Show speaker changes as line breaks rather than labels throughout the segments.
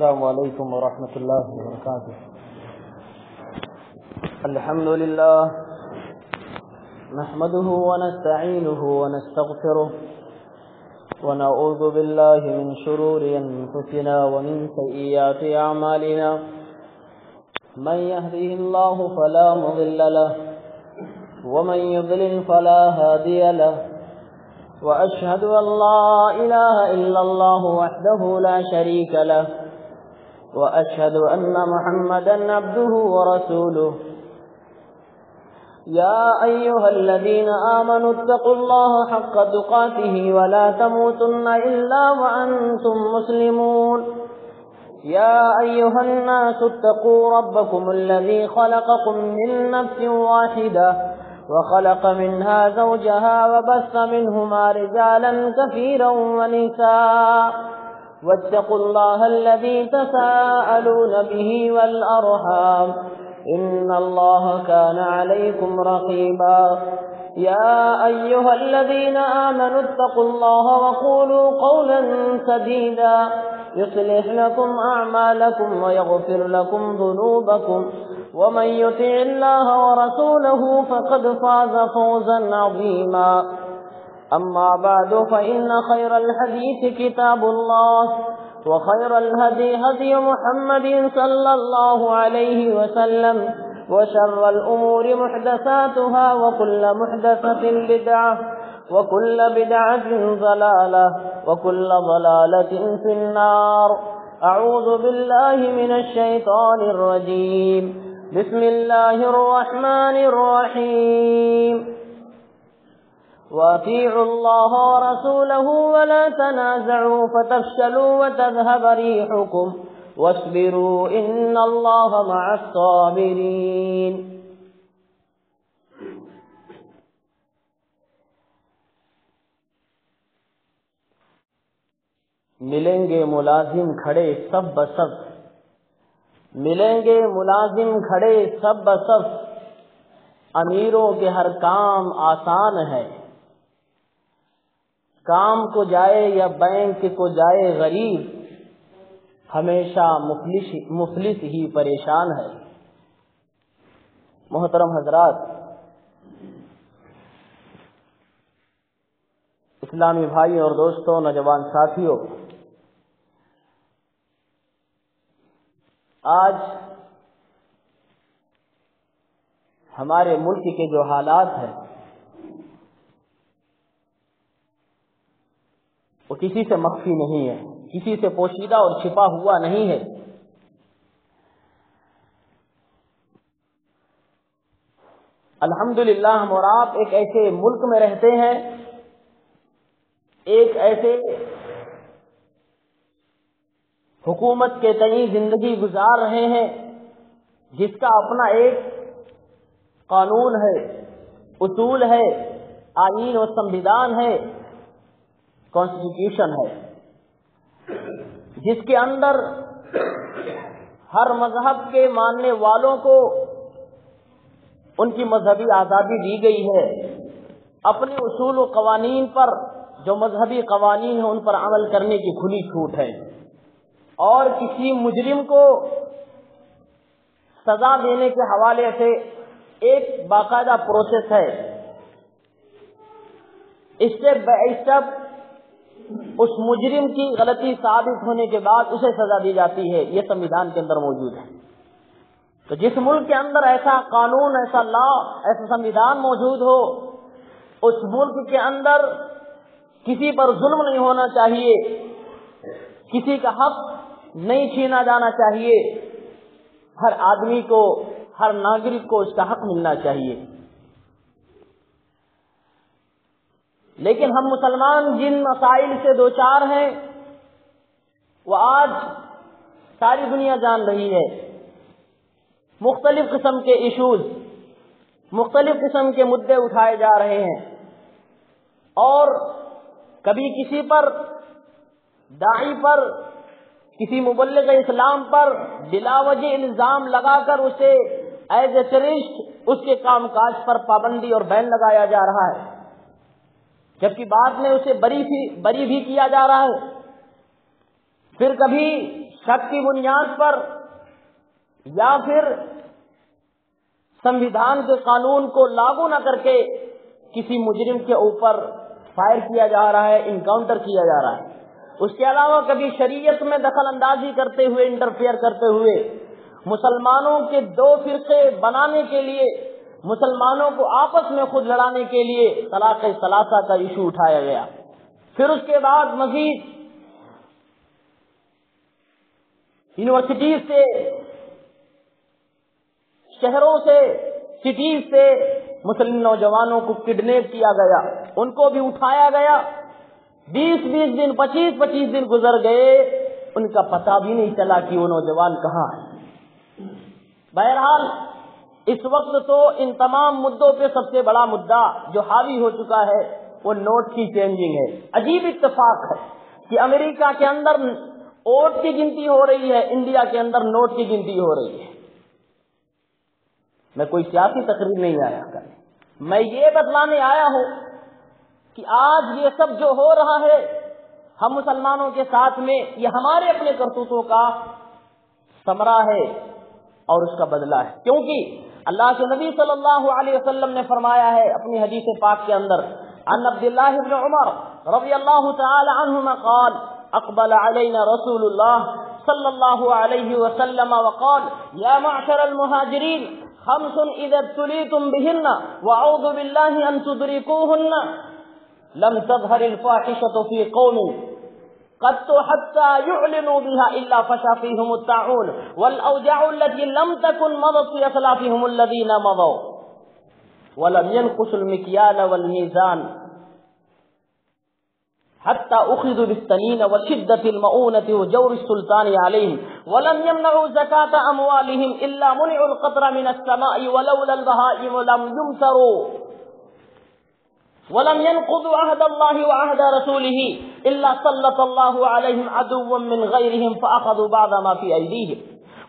السلام علیکم ورحمۃ اللہ وبرکاتہ۔ الحمد للہ نحمده ونستعینه ونستغفره ونعوذ باللہ من شرور انفسنا ومن سیئات اعمالنا، من يهده الله فلا مضل له ومن يضلل فلا هادي له، وأشهد أن لا إله إلا الله وحده لا شريك له، وأشهد أن محمدا عبده ورسوله۔ يا أيها الذين آمنوا اتقوا الله حق تقاته ولا تموتن إلا وأنتم مسلمون۔ يا أيها الناس اتقوا ربكم الذي خلقكم من نفس واحدة وخلق منها زوجها وبث منهما رجالا كثيرا ونساء، واتقوا الله الذي تساءلون به والأرحام إن الله كان عليكم رقيبا۔ يا أيها الذين آمنوا اتقوا الله وقولوا قولا سديدا يصلح لكم أعمالكم ويغفر لكم ذنوبكم، ومن يطع الله ورسوله فقد فاز فوزا عظيما۔ أما بعد فإن خير الحديث كتاب الله، وخير الهدي هدي محمد صلى الله عليه وسلم، وشر الأمور محدثاتها وكل محدثة بدعة وكل بدعة ضلالة وكل ضلالة في النار۔ أعوذ بالله من الشيطان الرجيم، بسم الله الرحمن الرحيم۔ وأطيعوا الله ورسوله ولا تنازعوا فتفشلوا وتذهب ريحكم واصبروا إن الله مع الصابرين۔
ملیں گے ملازم کھڑے سب بسب، ملیں گے ملازم کھڑے سب بسب، امیروں کے ہر کام آسان ہے، کام کو جائے یا بینک کو جائے غریب، ہمیشہ مفلس ہی پریشان ہے۔ محترم حضرات، اسلامی بھائی اور دوستوں، نوجوان ساتھیوں، آج ہمارے ملک کے جو حالات ہیں وہ کسی سے مخفی نہیں ہے، کسی سے پوشیدہ اور چھپا ہوا نہیں ہے۔ الحمدللہ ہم اور آپ ایک ایسے ملک میں رہتے ہیں، ایک ایسے حکومت کے تئیں زندگی گزار رہے ہیں جس کا اپنا ایک قانون ہے، اصول ہے، آئین و سموِدھان ہے، کانسٹیٹیوشن ہے، جس کے اندر ہر مذہب کے ماننے والوں کو ان کی مذہبی آزادی دی گئی ہے، اپنے اصول و قوانین پر، جو مذہبی قوانین ہیں ان پر عمل کرنے کی کھلی چھوٹ ہے، اور کسی مجرم کو سزا دینے کے حوالے سے ایک باقاعدہ پروسیس ہے، اسٹیپ بائی اسٹیپ اس مجرم کی غلطی ثابت ہونے کے بعد اسے سزا دی جاتی ہے، یہ سموِدھان کے اندر موجود ہے۔ تو جس ملک کے اندر ایسا قانون، ایسا لا، ایسا سموِدھان موجود ہو، اس ملک کے اندر کسی پر ظلم نہیں ہونا چاہیے، کسی کا حق نہیں چھینا جانا چاہیے، ہر آدمی کو، ہر ناگرک کو اس کا حق ملنا چاہیے۔ لیکن ہم مسلمان جن مسائل سے دوچار ہیں وہ آج ساری دنیا جان رہی ہے۔ مختلف قسم کے ایشوز، مختلف قسم کے مدعے اٹھائے جا رہے ہیں، اور کبھی کسی پر، داعی پر، کسی مبلغ اسلام پر بلا وجہ الزام لگا کر اسے ایز اے ٹیررسٹ اس کے کام کاج پر پابندی اور بین لگایا جا رہا ہے، جبکہ بعد میں اسے بری بھی کیا جا رہا ہے۔ پھر کبھی شک کی بنیاد پر یا پھر سمویدھان کے قانون کو لاگو نہ کر کے کسی مجرم کے اوپر فائر کیا جا رہا ہے، انکاؤنٹر کیا جا رہا ہے۔ اس کے علاوہ کبھی شریعت میں دخل اندازی کرتے ہوئے، انٹرفیئر کرتے ہوئے مسلمانوں کے دو فرقے بنانے کے لیے، مسلمانوں کو آپس میں خود لڑانے کے لیے طلاق ثلاثہ کا ایشو اٹھایا گیا۔ پھر اس کے بعد مزید یونیورسٹیز سے، شہروں سے، سٹیز سے مسلم نوجوانوں کو کڈنیپ کیا گیا، ان کو بھی اٹھایا گیا۔ 20 دن 25 دن گزر گئے، ان کا پتہ بھی نہیں چلا کہ وہ نوجوان کہاں ہے۔ بہرحال اس وقت تو ان تمام مدوں پہ سب سے بڑا مدعا جو حاوی ہو چکا ہے وہ نوٹ کی چینجنگ ہے۔ عجیب اتفاق ہے کہ امریکہ کے اندر ووٹ کی گنتی ہو رہی ہے، انڈیا کے اندر نوٹ کی گنتی ہو رہی ہے۔ میں کوئی سیاسی تقریر نہیں آیا کرنے، میں یہ بتلانے آیا ہوں کہ آج یہ سب جو ہو رہا ہے ہم مسلمانوں کے ساتھ میں، یہ ہمارے اپنے کرتوتوں کا ثمرہ ہے اور اس کا بدلہ ہے، کیونکہ اللہ کے نبی صلی اللہ علیہ وسلم نے فرمایا ہے اپنی حدیث پاک کے اندر، عن عبداللہ بن عمر رضی اللہ تعالی عنہما قال اقبل علینا رسول اللہ صلی اللہ علیہ وسلم وقال یا معشر المہاجرین خمس اذا ابتلیتم بہن واعوذ باللہ ان تدرکوہن لم تظہر الفاحشة في قوم قد حتى يعلنوا بها إلا فشى فيهم الطاعون والأوجاع التي لم تكن مضت في أسلافهم الذين مضوا ولم ينقصوا المكيال والميزان حتى أخذوا بالسنين وشدة المؤونة وجور السلطان عليهم ولم يمنعوا زكاة أموالهم إلا منعوا القطر من السماء ولولا البهائم لم يمطروا ولم ينقضوا عهد الله وعهد رسوله إلا سلط الله عليهم عدوا من غيرهم فأخذوا بعض ما في أيديهم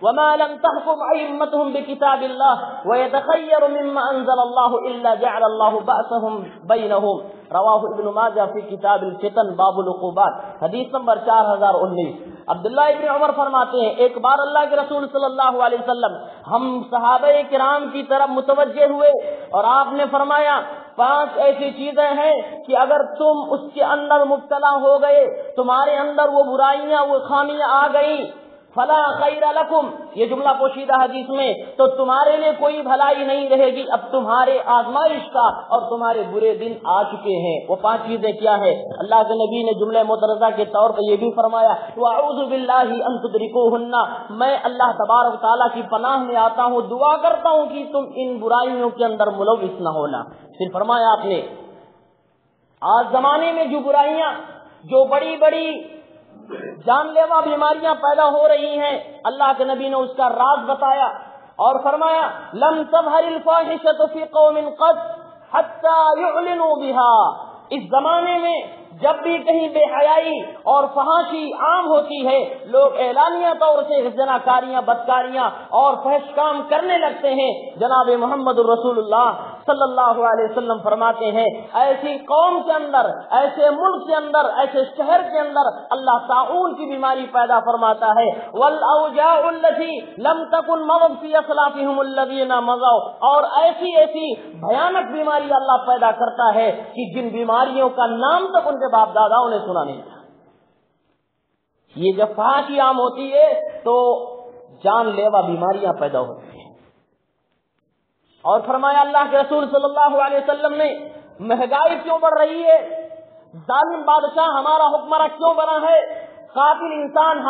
وما لم تحكم أئمتهم بكتاب الله ويتخير مما أنزل الله إلا جعل الله بأسهم بينهم رواہ ابن ماجہ فی کتاب الفتن باب العقوبات، حدیث نمبر 4019۔ عبداللہ ابن عمر فرماتے ہیں ایک بار اللہ کے رسول صلی اللہ علیہ وسلم ہم صحابہ کرام کی طرف متوجہ ہوئے اور آپ نے فرمایا 5 ایسی چیزیں ہیں کہ اگر تم اس کے اندر مبتلا ہو گئے، تمہارے اندر وہ برائیاں، وہ خامیاں آ گئیں، فلا خیر لکم، یہ جملہ پوشیدہ حدیث میں، تو تمہارے لیے کوئی بھلائی نہیں رہے گی، اب تمہارے آزمائش کا اور تمہارے برے دن آ چکے ہیں۔ وہ 5 چیزیں کیا ہے؟ اللہ کے نبی نے جملہ مترجمہ کے طور پر یہ بھی فرمایا واعوذ باللہ ان تدرکوہن، میں اللہ تبارک تعالیٰ کی پناہ میں آتا ہوں، دعا کرتا ہوں کہ تم ان برائیوں کے اندر ملوث نہ ہونا۔ پھر فرمایا آپ نے آج زمانے میں جو برائیاں، جو بڑی بڑی جان لیوا بیماریاں پیدا ہو رہی ہیں، اللہ کے نبی نے اس کا راز بتایا اور فرمایا لم تظہر الفاحشة فی قوم قط حتی یعلنوا بها، اس زمانے میں جب بھی کہیں بے حیائی اور فحاشی عام ہوتی ہے، لوگ اعلانیہ طور سے زناکاریاں، بدکاریاں اور فحش کام کرنے لگتے ہیں۔ جناب محمد رسول اللہ صلی اللہ علیہ وسلم فرماتے ہیں ایسی قوم کے اندر، ایسے ملک کے اندر، ایسے شہر کے اندر اللہ طاعون کی بیماری پیدا فرماتا ہے، والاوجاع التي لم تكن مضت في اسلافهم الذين مضوا، اور ایسی ایسی بھیانک بیماری اللہ پیدا کرتا ہے کہ جن بیماریوں کا نام تک ان کے باپ داداؤں نے سنا نہیں تھا۔ یہ جب فحاشی عام ہوتی ہے تو جان لیوا بیماریاں پیدا ہوتی ہیں۔ اور فرمایا اللہ کے رسول صلی اللہ علیہ وسلم نے مہنگائی کیوں بڑھ رہی ہے، ظالم بادشاہ ہمارا حکمراں کیوں بنا ہے، قاتل انسان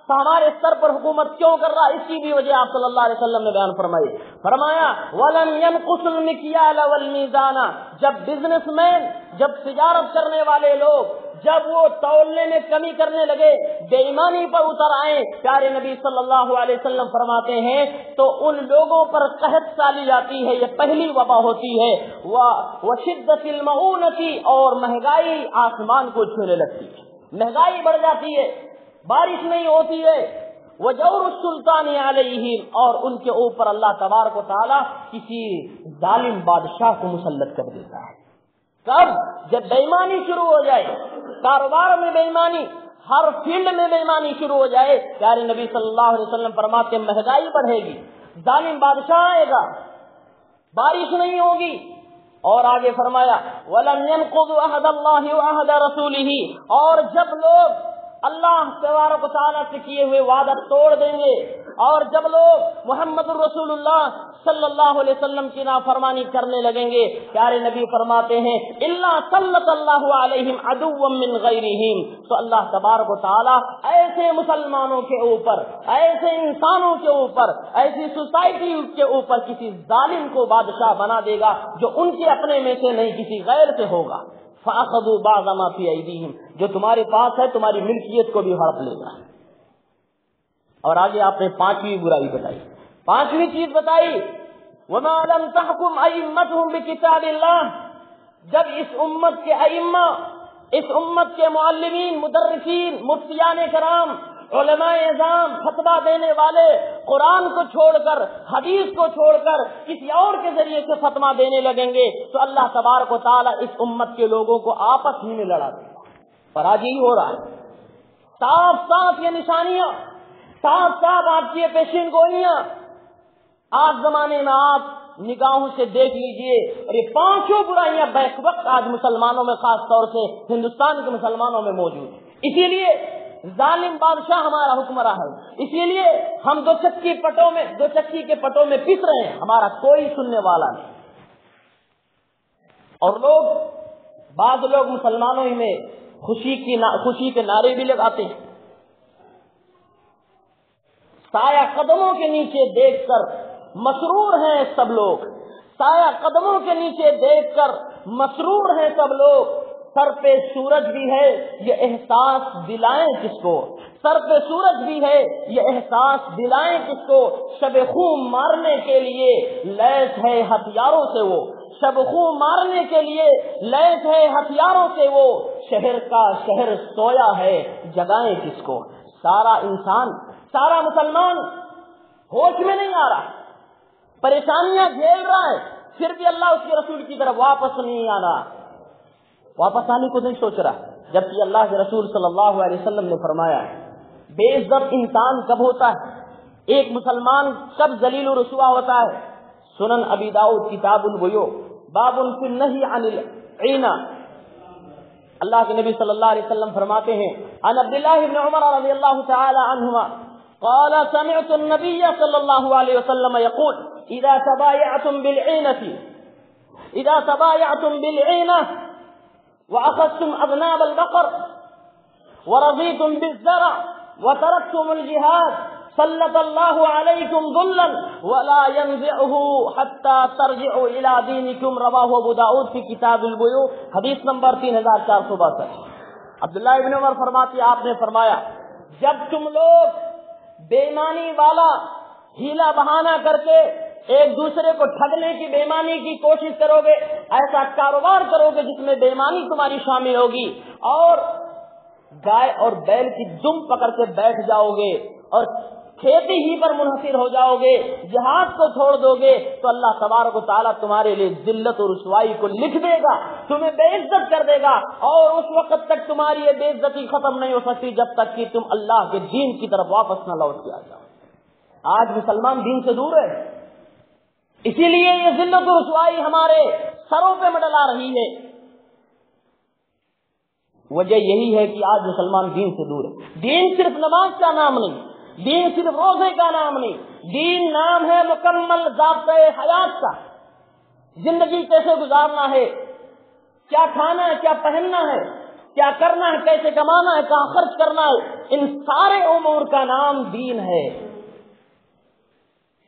ہمارے سر پر حکومت کیوں کر رہا ہے، اس کی بھی وجہ آپ صلی اللہ علیہ وسلم نے بیان فرمائی۔ فرمایا وَلَمْ يَنْقُصُ الْمِكْيَالَ وَالْمِيزَانَ، جب بزنس مین، جب تجارت کرنے والے لوگ، جب وہ تولنے میں کمی کرنے لگے، بے ایمانی پر اتر آئے، پیارے نبی صلی اللہ علیہ وسلم فرماتے ہیں تو ان لوگوں پر قحط سالی جاتی ہے، یہ پہلی وبا ہوتی ہے، وَشِدَّةِ الْمَعُونَةِ، اور مہنگائی آسمان کو چھونے لگتی ہے، مہنگائی بڑھ جاتی ہے، بارش نہیں ہوتی ہے، وجور السلطان علیہم، اور ان کے اوپر اللہ تبارک و تعالی کسی ظالم بادشاہ کو مسلط کر دیتا ہے۔ کب؟ جب بے ایمانی شروع ہو جائے، کاروبار میں بے ایمانی، ہر فیلڈ میں بےایمانی شروع ہو جائے، پیارے نبی صلی اللہ علیہ وسلم فرماتے ہیں مہنگائی بڑھے گی، ظالم بادشاہ آئے گا، بارش نہیں ہوگی۔ اور آگے فرمایا وَلَمْ يَنْقُضُوا عَهْدَ اللَّهِ وَعَهْدَ رَسُولِهِ، اور جب لوگ اللہ تبارک و تعالیٰ سے کیے ہوئے وعدہ توڑ دیں گے، اور جب لوگ محمد الرسول اللہ صلی اللہ علیہ وسلم کی نافرمانی کرنے لگیں گے، پیارے نبی فرماتے ہیں اِلَّا سَلَّطَ اللَّهُ عَلَيْهِمْ عَدُوًّا مِّنْ غَيْرِهِمْ، تو اللہ تبارک و تعالیٰ ایسے مسلمانوں کے اوپر، ایسے انسانوں کے اوپر، ایسی سوسائٹی کے اوپر کسی ظالم کو بادشاہ بنا دے گا جو ان کے اپنے میں سے نہیں، کسی غیر سے ہوگا۔ فَأَخَذُوا بَعْضَ مَا فِي أَيْدِيهِمْ، جو تمہارے پاس ہے تمہاری ملکیت کو بھی ہڑپ لے گا۔ اور آگے آپ نے پانچویں برائی بتائی، پانچویں چیز بتائی وَمَا لَمْ تَحْكُمْ أَئِمَّتُهُمْ بِكِتَابِ اللَّهِ، جب اس امت کے ائمہ، اس امت کے معلمین، مدرسین، مفتیان کرام، علماء اعظام، فتویٰ دینے والے قرآن کو چھوڑ کر، حدیث کو چھوڑ کر کسی اور کے ذریعے سے فتویٰ دینے لگیں گے تو اللہ تبارک و تعالیٰ اس امت کے لوگوں کو آپس ہی میں لڑا دے گا۔ اور آج یہی ہو رہا ہے، صاف صاف یہ نشانیاں، صاف صاف آپ کی پیشین گوئیاں آج زمانے میں آپ نگاہوں سے دیکھ لیجئے، اور یہ پانچوں برائیاں بیک وقت آج مسلمانوں میں، خاص طور سے ہندوستان کے مسلمانوں میں موجود ہیں۔ اسی لیے ظالم بادشاہ ہمارا حکمراں ہے، اسی لیے ہم دو چکی کے پٹوں میں پس رہے ہیں، ہمارا کوئی سننے والا نہیں۔ اور بعض لوگ مسلمانوں ہی میں خوشی کے نعرے بھی لگاتے ہیں، سایہ قدموں کے نیچے دیکھ کر مسرور ہیں سب لوگ، سایہ قدموں کے نیچے دیکھ کر مسرور ہیں سب لوگ۔ سر پہ سورج بھی ہے یہ احساس دلائیں کس کو، سر پہ سورج بھی ہے یہ احساس دلائیں کس کو، شب خون مارنے کے لیے لیس ہے ہتھیاروں سے وہ، شب خون مارنے کے لیے لیس ہے ہتھیاروں سے وہ، شہر کا شہر سویا ہے جگائیں کس کو۔ سارا انسان، سارا مسلمان ہوش میں نہیں آ رہا، پریشانیاں جھیل رہا ہے، پھر بھی اللہ اس کے رسول کی طرف واپس نہیں آنا، واپس آنے کو نہیں سوچ رہا، جبکہ اللہ کے رسول صلی اللہ علیہ وسلم نے فرمایا بے عزت انسان کب ہوتا ہے، ایک مسلمان کب ذلیل و رسوا ہوتا ہے۔ سنن ابی داؤد کتاب البیوع باب فی النہی عن العینہ، اللہ کے نبی صلی اللہ علیہ وسلم فرماتے ہیں عن عبداللہ بن عمر رضی اللہ تعالی عنہما قال سمعت النبی صلی اللہ علیہ وسلم یقول اذا تبایعتم بالعینہ وأخذتم أذناب البقر ورضيتم بالزرع وتركتم الجهاد سلط الله عليكم ذلا ولا ينزعه حتى ترجعوا إلى دينكم، رواه ابو داؤد في کتاب البیوع، حدیث نمبر 3462۔ عبداللہ ابن عمر فرماتے، آپ نے فرمایا جب تم لوگ بے ایمانی والا ہیلا بہانہ کر کے ایک دوسرے کو ٹھگنے کی، بے ایمانی کی کوشش کرو گے، ایسا کاروبار کرو گے جس میں بے ایمانی تمہاری شامل ہوگی، اور گائے اور بیل کی دم پکڑ کے بیٹھ جاؤ گے اور کھیتی ہی پر منحصر ہو جاؤ گے، جہاد کو چھوڑ دو گے، تو اللہ تبارک و تعالیٰ تمہارے لیے ذلت اور رسوائی کو لکھ دے گا، تمہیں بے عزت کر دے گا، اور اس وقت تک تمہاری یہ بے عزتی ختم نہیں ہو سکتی جب تک کہ تم اللہ کے دین کی طرف واپس نہ لوٹ کے آ جاؤ۔ آج مسلمان دین سے دور ہے، اسی لیے یہ ذلت و رسوائی ہمارے سروں پہ مڈلا رہی ہے۔ وجہ یہی ہے کہ آج مسلمان دین سے دور ہے۔ دین صرف نماز کا نام نہیں، دین صرف روزے کا نام نہیں، دین نام ہے مکمل ضابطۂ حیات کا، زندگی کیسے گزارنا ہے، کیا کھانا ہے، کیا پہننا ہے، کیا کرنا ہے، کیسے کمانا ہے، کہاں خرچ کرنا ہے، ان سارے امور کا نام دین ہے۔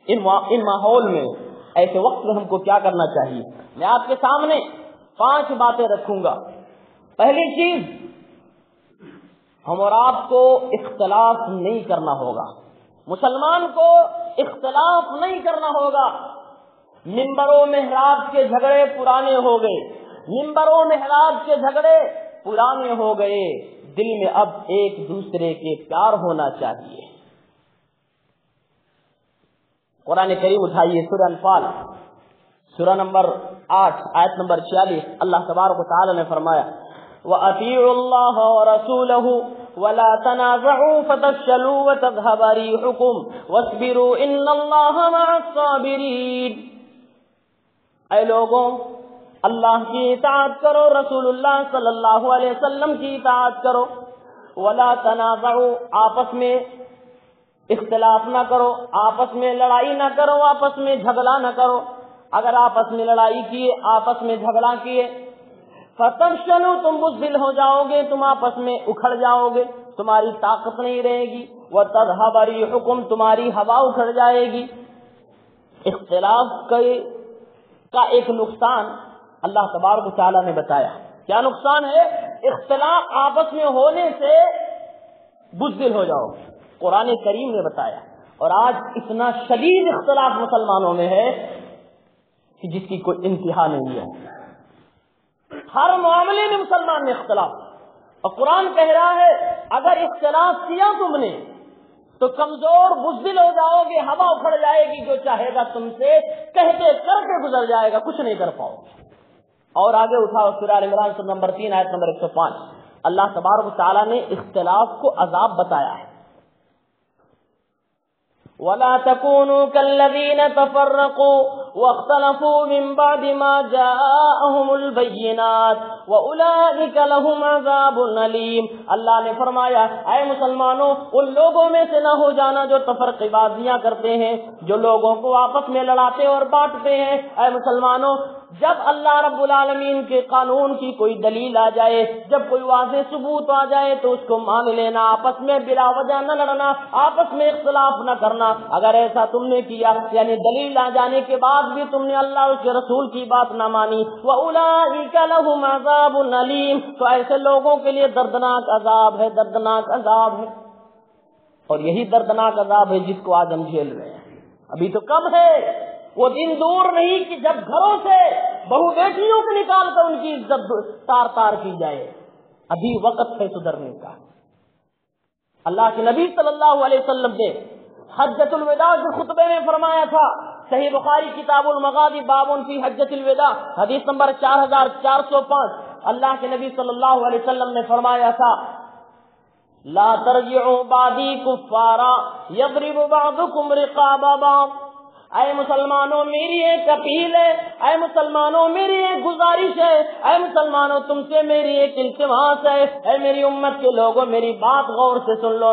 ان ماحول میں، ایسے وقت میں ہم کو کیا کرنا چاہیے؟ میں آپ کے سامنے 5 باتیں رکھوں گا۔ پہلی چیز، ہم اور آپ کو اختلاف نہیں کرنا ہوگا، مسلمان کو اختلاف نہیں کرنا ہوگا۔ منبر و محراب کے جھگڑے پرانے ہو گئے، منبر و محراب کے جھگڑے پرانے ہو گئے، دل میں اب ایک دوسرے کے پیار ہونا چاہیے۔ قرآن کریم اٹھائیے، سورہ انفال، سورہ نمبر 8 آیت نمبر 46، اللہ تبارک و تعالی نے فرمایا وَأَطِيعُوا اللَّهَ وَرَسُولَهُ ولا تنازعوا فتفشلوا وتذهب ريحكم واصبروا ان اللہ مع الصابرین. اے لوگوں، اللہ کی اطاعت کرو، رسول اللہ صلی اللہ علیہ وسلم کی اطاعت کرو. ولا تنازعوا، آپس میں اختلاف نہ کرو، آپس میں لڑائی نہ کرو، آپس میں جھگڑا نہ کرو. اگر آپس میں لڑائی کیے، آپس میں جھگڑا کیے، فتفشلوا، تم بزدل ہو جاؤ گے، تم آپس میں اکھڑ جاؤ گے، تمہاری طاقت نہیں رہے گی. وتذهب ريحكم، تمہاری ہوا اکھڑ جائے گی. اختلاف کا ایک نقصان اللہ تبارک و تعالیٰ نے بتایا. کیا نقصان ہے؟ اختلاف آپس میں ہونے سے بزدل ہو جاؤ، قرآن کریم نے بتایا. اور آج اتنا شدید اختلاف مسلمانوں میں ہے کہ جس کی کوئی انتہا نہیں ہے. ہر معاملے میں مسلمان میں اختلاف. اور قرآن کہہ رہا ہے اگر اختلاف کیا تم نے تو کمزور بزدل ہو جاؤ گے، ہوا اکھڑ جائے گی، جو چاہے گا تم سے کہتے کرتے گزر جائے گا، کچھ نہیں کر پاؤ. اور آگے اٹھاؤ سورہ عمران سورہ نمبر 3 آیت نمبر 105. اللہ تبارک و تعالیٰ نے اختلاف کو عذاب بتایا ہے. وَلَا تَكُونُوا كَالَّذِينَ تَفَرَّقُوا وَاخْتَلَفُوا مِنْ بَعْدِ مَا جَاءَهُمُ الْبَيِّنَاتُ وَأُولَئِكَ لَهُمْ عَذَابٌ أَلِيمٌ. اللہ نے فرمایا اے مسلمانوں، ان لوگوں میں سے نہ ہو جانا جو تفرقہ بازیاں کرتے ہیں، جو لوگوں کو آپس میں لڑاتے اور بانٹتے ہیں. اے مسلمانوں، جب اللہ رب العالمین کے قانون کی کوئی دلیل آ جائے، جب کوئی واضح ثبوت آ جائے تو اس کو مان لینا، آپس میں بلا وجہ نہ لڑنا، آپس میں اختلاف نہ کرنا. اگر ایسا تم نے کیا، یعنی دلیل آ جانے کے بعد بھی تم نے اللہ اور اس کے رسول کی بات نہ مانی، وَأُولَئِكَ لَهُمْ عَذَابٌ أَلِيمٌ، تو ایسے لوگوں کے لیے دردناک عذاب ہے، دردناک عذاب ہے. اور یہی دردناک عذاب ہے جس کو آج ہم جھیل رہے ہیں. ابھی تو کم ہے، وہ دن دور نہیں کہ جب گھروں سے بہو بیٹیوں کو نکال کر ان کی عزت تار تار کی جائے. ابھی وقت ہے سدھرنے کا. اللہ کے نبی صلی اللہ علیہ وسلم نے حجۃ الوداع کے خطبے میں فرمایا تھا، صحیح بخاری کتاب المغازی باب فی حجۃ الوداع حدیث نمبر 4405. اللہ کے نبی صلی اللہ علیہ وسلم نے فرمایا تھا لا ترجعوا بعدی کفارا یضرب بعضکم رقاب بعض. اے مسلمانوں میری ایک اپیل ہے، اے مسلمانوں میری ایک گزارش ہے، اے مسلمانوں تم سے میری ایک التماس ہے، اے میری امت کے لوگوں میری بات غور سے سن لو.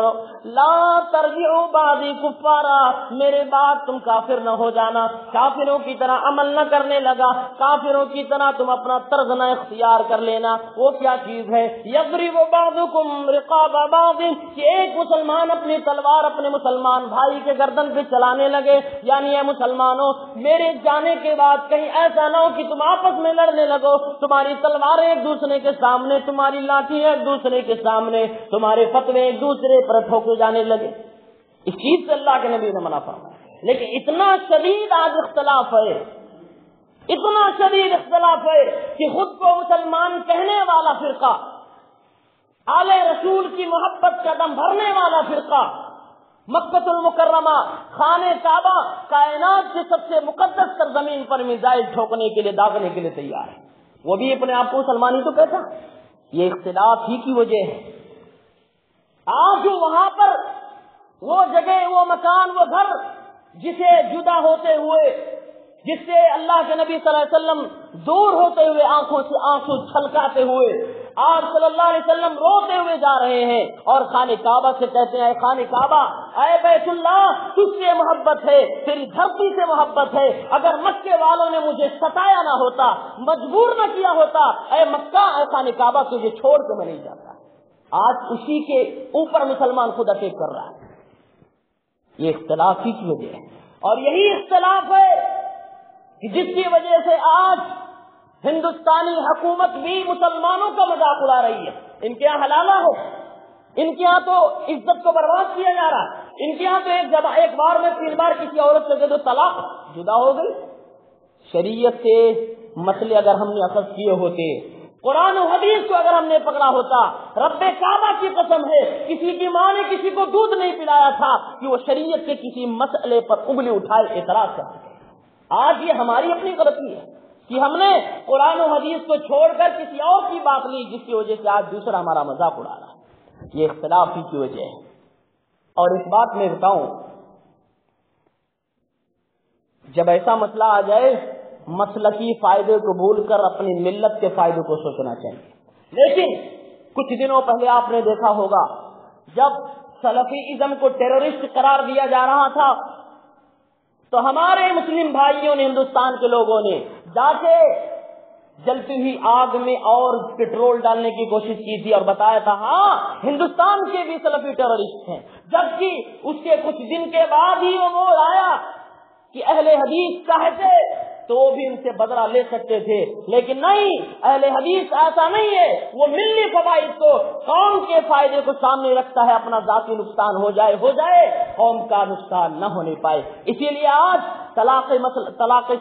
لا ترجعوا بعدی کفارا، میرے بعد تم کافر نہ ہو جانا، کافروں کی طرح عمل نہ کرنے لگا، کافروں کی طرح تم اپنا طرز نہ اختیار کر لینا. وہ کیا چیز ہے؟ یضرب بعضکم رقاب بعض، کہ ایک مسلمان اپنی تلوار اپنے مسلمان بھائی کے گردن پہ چلانے لگے. یعنی مسلمانوں میرے جانے کے بعد کہیں ایسا نہ ہو کہ تم آپس میں لڑنے لگو، تمہاری تلواریں ایک دوسرے کے سامنے، تمہاری لاٹھی ایک دوسرے کے سامنے، تمہارے فتوے ایک دوسرے پر ٹھوکے جانے لگے. اس چیز سے اللہ کے نبی نے منع فرمایا. لیکن اتنا شدید آج اختلاف ہے، اتنا شدید اختلاف ہے کہ خود کو مسلمان کہنے والا فرقہ، آل رسول کی محبت کا دم بھرنے والا فرقہ، مکہ المکرمہ خانہ کعبہ کائنات سے سب سے مقدس سرزمین پر میزائل ٹھوکنے کے لیے، داغنے کے لیے تیار ہے. وہ بھی اپنے آپ کو مسلمان ہی تو کہتا. یہ اختلاف ہی کی وجہ ہے. آج وہاں پر وہ جگہ، وہ مکان، وہ گھر جسے جدا ہوتے ہوئے، جس سے اللہ کے نبی صلی اللہ علیہ وسلم دور ہوتے ہوئے آنکھوں سے آنسو چھلکاتے ہوئے آپ صلی اللہ علیہ وسلم روتے ہوئے جا رہے ہیں، اور خانہ کعبہ سے کہتے ہیں اے خانہ کعبہ، اے بیت اللہ، تجھ سے محبت ہے، تیری دھرتی سے محبت ہے. اگر مکے والوں نے مجھے ستایا نہ ہوتا، مجبور نہ کیا ہوتا، اے مکہ، اے خانہ کعبہ، تجھے چھوڑ کے میں نہیں جاتا. آج اسی کے اوپر مسلمان خود اٹیک کر رہا ہے. یہ اختلاف ہی کی وجہ ہے. اور یہی اختلاف ہے کہ جس کی وجہ سے آج ہندوستانی حکومت بھی مسلمانوں کا مذاق اڑا رہی ہے. ان کے یہاں حلالہ ہو، ان کے یہاں تو عزت کو برباد کیا جا رہا ہے. ان کے یہاں تو ایک بار میں 3 بار کسی عورت سے تو طلاق، جدا ہو گئی. شریعت سے مسئلے اگر ہم نے اخذ کیے ہوتے، قرآن و حدیث کو اگر ہم نے پکڑا ہوتا، رب کعبہ کی قسم ہے کسی کی ماں نے کسی کو دودھ نہیں پلایا تھا کہ وہ شریعت کے کسی مسئلے پر انگلی اٹھائے اعتراض کر سکے. آج یہ ہماری اپنی غلطی ہے کہ ہم نے قرآن و حدیث کو چھوڑ کر کسی اور کی بات لی، جس کی وجہ سے آج دوسرا ہمارا مذاق اڑا رہا ہے. یہ اختلاف ہی کی وجہ ہے۔ اور اس بات میں بتاؤں، جب ایسا مسئلہ آ جائے مسلکی فائدے کو بھول کر اپنی ملت کے فائدے کو سوچنا چاہیے۔ لیکن کچھ دنوں پہلے آپ نے دیکھا ہوگا جب سلفیزم کو ٹیررسٹ قرار دیا جا رہا تھا تو ہمارے مسلم بھائیوں نے، ہندوستان کے لوگوں نے جا کے جلتی ہوئی آگ میں اور پٹرول ڈالنے کی کوشش کی تھی اور بتایا تھا ہاں ہندوستان کے بھی سلفی ٹیررسٹ ہیں، جبکہ اس کے کچھ دن کے بعد ہی وہ آیا کہ اہل حدیث چاہتے تو وہ بھی ان سے بدلہ لے سکتے تھے، لیکن نہیں، اہل حدیث ایسا نہیں ہے، وہ ملی فوائد کو، قوم کے فائدے کو سامنے رکھتا ہے، اپنا ذاتی نقصان ہو جائے قوم کا نقصان نہ ہونے پائے۔ اسی لیے آج طلاق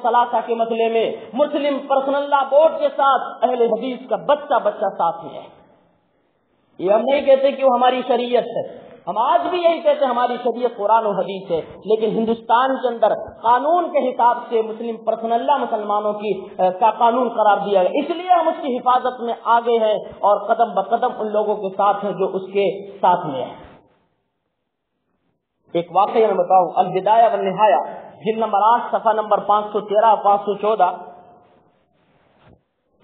ثلاثہ کے مسئلے میں مسلم پرسنل لا بورڈ کے ساتھ اہل حدیث کا بچہ ساتھی ہے۔ یہ ہم نہیں کہتے کہ وہ ہماری شریعت ہے، ہم آج بھی یہی کہتے ہیں ہماری شریعت قرآن و حدیث ہے، لیکن ہندوستان کے اندر قانون کے حساب سے مسلم پرسنل لا مسلمانوں کا قانون قرار دیا گیا، اس لیے ہم اس کی حفاظت میں آگے ہیں اور قدم بقدم ان لوگوں کے ساتھ ہیں جو اس کے ساتھ میں ہیں۔ ایک واقعہ میں بتاؤں، البدایہ والنہایہ جلد نمبر 8 صفحہ نمبر 513 514،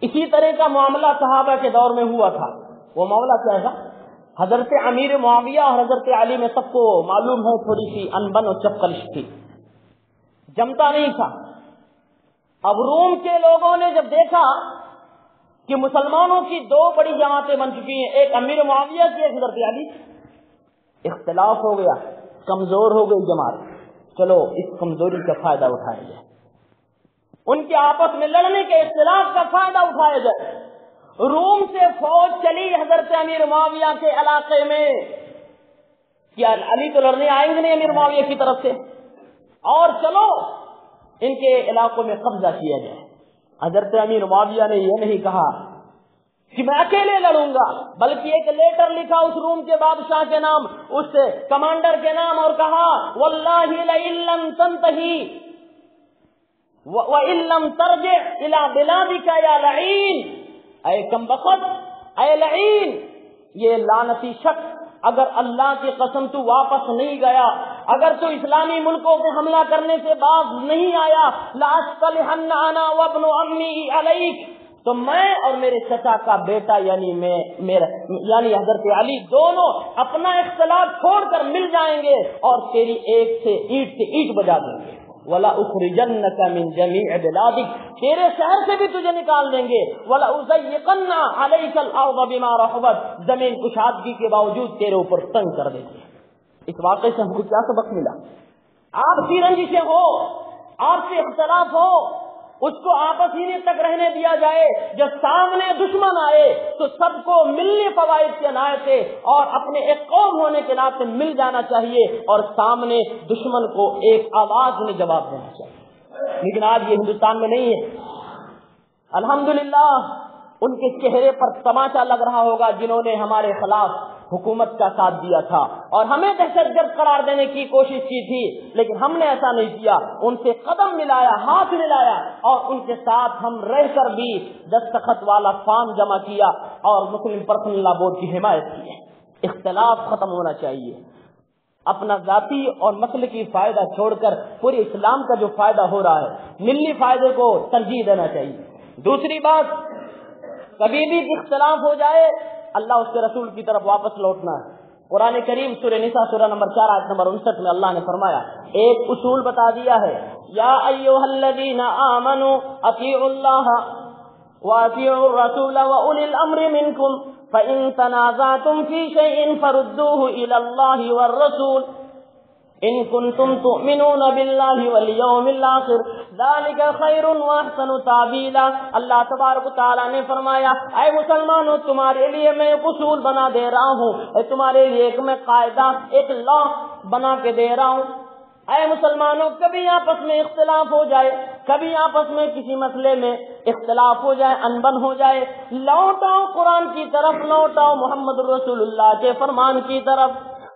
اسی طرح کا معاملہ صحابہ کے دور میں ہوا تھا۔ وہ معاملہ کیا تھا؟ حضرت امیر معاویہ اور حضرت علی میں سب کو معلوم ہے تھوڑی سی انبن اور چپکلش تھی، جمتا نہیں تھا۔ اب روم کے لوگوں نے جب دیکھا کہ مسلمانوں کی دو بڑی جماعتیں بن چکی ہیں، ایک امیر معاویہ کی، ایک حضرت علی، اختلاف ہو گیا، کمزور ہو گئی جماعت، چلو اس کمزوری کا فائدہ اٹھایا جائے، ان کے آپس میں لڑنے کے اختلاف کا فائدہ اٹھایا جائے۔ روم سے فوج چلی حضرت امیر معاویہ کے علاقے میں، کیا علی تو لڑنے آئیں گے نہیں امیر معاویہ کی طرف سے، اور چلو ان کے علاقوں میں قبضہ کیا جائے۔ حضرت امیر معاویہ نے یہ نہیں کہا کہ میں اکیلے لڑوں گا، بلکہ ایک لیٹر لکھا اس روم کے بادشاہ کے نام، اس کمانڈر کے نام، اور کہا واللہ لئن لم تنتہی وَإِن لَّمْ تَرْجِعْ إِلَىٰ بِلَادِكَ يَا لَعِينُ، اے کمبخت، اے لعین، یہ لعنتی شخص، اگر اللہ کی قسم تو واپس نہیں گیا، اگر تو اسلامی ملکوں پہ حملہ کرنے سے باز نہیں آیا، لَأَسْتَلِحَنَّ أَنَا وَابْنُ عَمِّي عَلَيْكَ، تو میں اور میرے چچا کا بیٹا یعنی حضرت علی دونوں اپنا اختلاف چھوڑ کر مل جائیں گے اور تیری ایک سے اینٹ بجا دیں گے، وَلَا أُخْرِجَنَّكَ مِن جَمِيعِ بِلَادِكَ، تیرے شہر سے بھی تجھے نکال دیں گے، وَلَا أُزَيِّقَنَّ عَلَيْكَ الْأَرْضَ بِمَا رَحُبَتْ، زمین کشادگی کے باوجود تیرے اوپر تنگ کر دیں گے۔ اس واقعے سے ہم کو کیا سبق ملا؟ آپ سیرنجی سے ہو، آپ سے اختلاف ہو، اس کو آپس ہی میں تک رہنے دیا جائے، جب سامنے دشمن آئے تو سب کو ملنے فوائد کے ناطے اور اپنے ایک قوم ہونے کے ناطے مل جانا چاہیے، اور سامنے دشمن کو ایک آواز میں جواب دینا چاہیے۔ لیکن آج یہ ہندوستان میں نہیں ہے۔ الحمدللہ ان کے چہرے پر تماشا لگ رہا ہوگا جنہوں نے ہمارے خلاف حکومت کا ساتھ دیا تھا اور ہمیں دہشت گرد قرار دینے کی کوشش کی تھی، لیکن ہم نے ایسا نہیں کیا، ان سے قدم ملایا، ہاتھ ملایا، اور ان کے ساتھ ہم رہ کر بھی دستخط والا فارم جمع کیا اور مسلم پرسنل لا بورڈ کی حمایت کی ہے۔ اختلاف ختم ہونا چاہیے، اپنا ذاتی اور مسلکی فائدہ چھوڑ کر پورے اسلام کا جو فائدہ ہو رہا ہے ملی فائدے کو ترجیح دینا چاہیے۔ دوسری بات، کبھی بھی اختلاف ہو جائے اللہ اس کے رسول کی طرف واپس لوٹنا ہے۔ قرآن کریم سورہ نساء سورہ نمبر 4 آیت نمبر 59 میں اللہ نے فرمایا، ایک اصول بتا دیا ہے، یا ایھا الذین آمنوا اطیعوا اللہ واطیعوا الرسول واولی الامر منکم فإن تنازعتم فی شیء فردوه الی اللہ والرسول ان کنتم تؤمنون باللہ والیوم الآخر ذلک خیر واحسن تعبیلا۔ اللہ تبارک و تعالیٰ نے فرمایا، اے مسلمانوں، تمہارے لیے میں ایک اصول بنا دے رہا ہوں، تمہارے لیے ایک میں قاعدہ، ایک لا بنا کے دے رہا ہوں۔ اے مسلمانوں، کبھی آپس میں اختلاف ہو جائے، کبھی آپس میں کسی مسئلے میں اختلاف ہو جائے، انبن ہو جائے، لوٹاؤ قرآن کی طرف، لوٹاؤ محمد رسول اللہ کے فرمان کی طرف،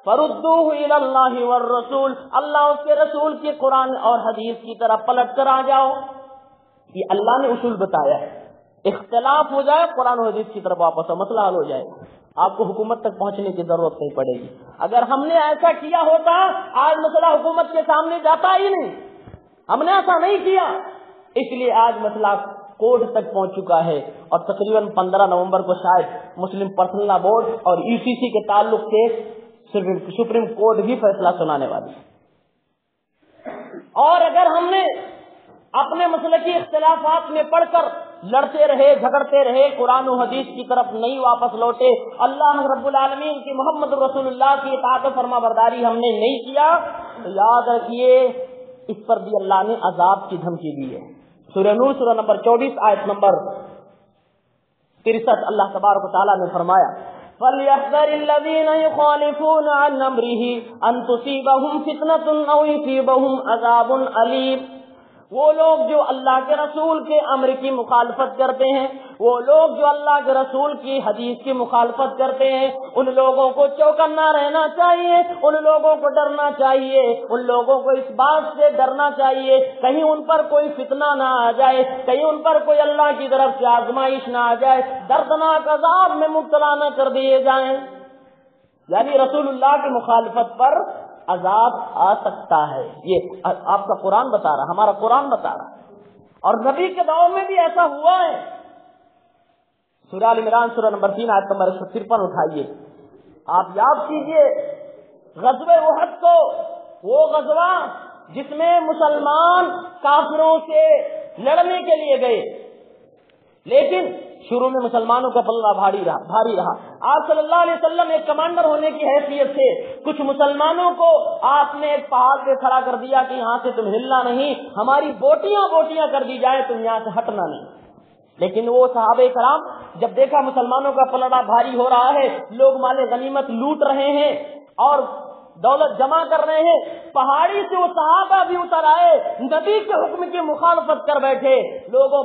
فردوہ الی اللہ والرسول، اللہ اس کے رسول کی قرآن اور حدیث کی طرف پلٹ کر آ جاؤ۔ یہ اللہ نے اصول بتایا ہے، اختلاف ہو جائے قرآن و حدیث کی طرف واپس آؤ، مسئلہ حل ہو جائے۔ آپ کو حکومت تک پہنچنے کی ضرورت نہیں پڑے گی. اگر ہم نے ایسا کیا ہوتا آج مسئلہ حکومت کے سامنے جاتا ہی نہیں. ہم نے ایسا نہیں کیا، اس لیے آج مسئلہ کورٹ تک پہنچ چکا ہے. اور تقریباً 15 نومبر کو شاید مسلم پرسنل لا بورڈ اور ECC کے تعلق سے سپریم کورٹ بھی فیصلہ سنانے والی ہے. اور اگر ہم نے اپنے مسلکی اختلافات میں پڑھ کر لڑتے رہے، جھگڑتے رہے، قرآن و حدیث کی طرف نہیں واپس لوٹے، اللہ رب العالمین کی محمد رسول اللہ کی اطاعت و فرما برداری ہم نے نہیں کیا، تو یاد رکھیے اس پر بھی اللہ نے عذاب کی دھمکی دی ہے. سورہ نور سورہ نمبر 24 آیت نمبر 63 اللہ تبارک و تعالیٰ نے فرمایا فَلْيَحْذَرِ الَّذِينَ يُخَالِفُونَ عَنْ أَمْرِهِ أَن تُصِيبَهُمْ فِتْنَةٌ أَوْ يُصِيبَهُمْ عَذَابٌ أَلِيمٌ. وہ لوگ جو اللہ کے رسول کے امر کی مخالفت کرتے ہیں، وہ لوگ جو اللہ کے رسول کی حدیث کی مخالفت کرتے ہیں، ان لوگوں کو چوکنا رہنا چاہیے، ان لوگوں کو ڈرنا چاہیے، ان لوگوں کو اس بات سے ڈرنا چاہیے کہیں ان پر کوئی فتنہ نہ آ جائے، کہیں ان پر کوئی اللہ کی طرف سے آزمائش نہ آ جائے، دردناک عذاب میں مبتلا نہ کر دیے جائیں. یعنی رسول اللہ کی مخالفت پر عذاب آ سکتا ہے. یہ آپ کا قرآن بتا رہا، ہمارا قرآن بتا رہا. اور نبی کے دور میں بھی ایسا ہوا ہے. سورہ آل عمران سورہ نمبر 3 آیت نمبر 153 اٹھائیے. آپ یاد کیجئے غزوہ احد کو، وہ غزوہ جس میں مسلمان کافروں سے لڑنے کے لیے گئے، لیکن شروع میں مسلمانوں کا پلڑا بھاری رہا. آپ صلی اللہ علیہ وسلم ایک کمانڈر ہونے کی حیثیت سے کچھ مسلمانوں کو آپ نے ایک پہاڑ پہ کھڑا کر دیا کہ یہاں سے تم ہلنا نہیں، ہماری بوٹیاں کر دی جائے، تم یہاں سے ہٹنا نہیں. لیکن وہ صحابہ کرام جب دیکھا مسلمانوں کا پلڑا بھاری ہو رہا ہے، لوگ مال غنیمت لوٹ رہے ہیں اور دولت جمع کر رہے ہیں، پہاڑی سے وہ صحابہ بھی اتر آئے، نبی کے حکم کی مخالفت کر بیٹھے. لوگوں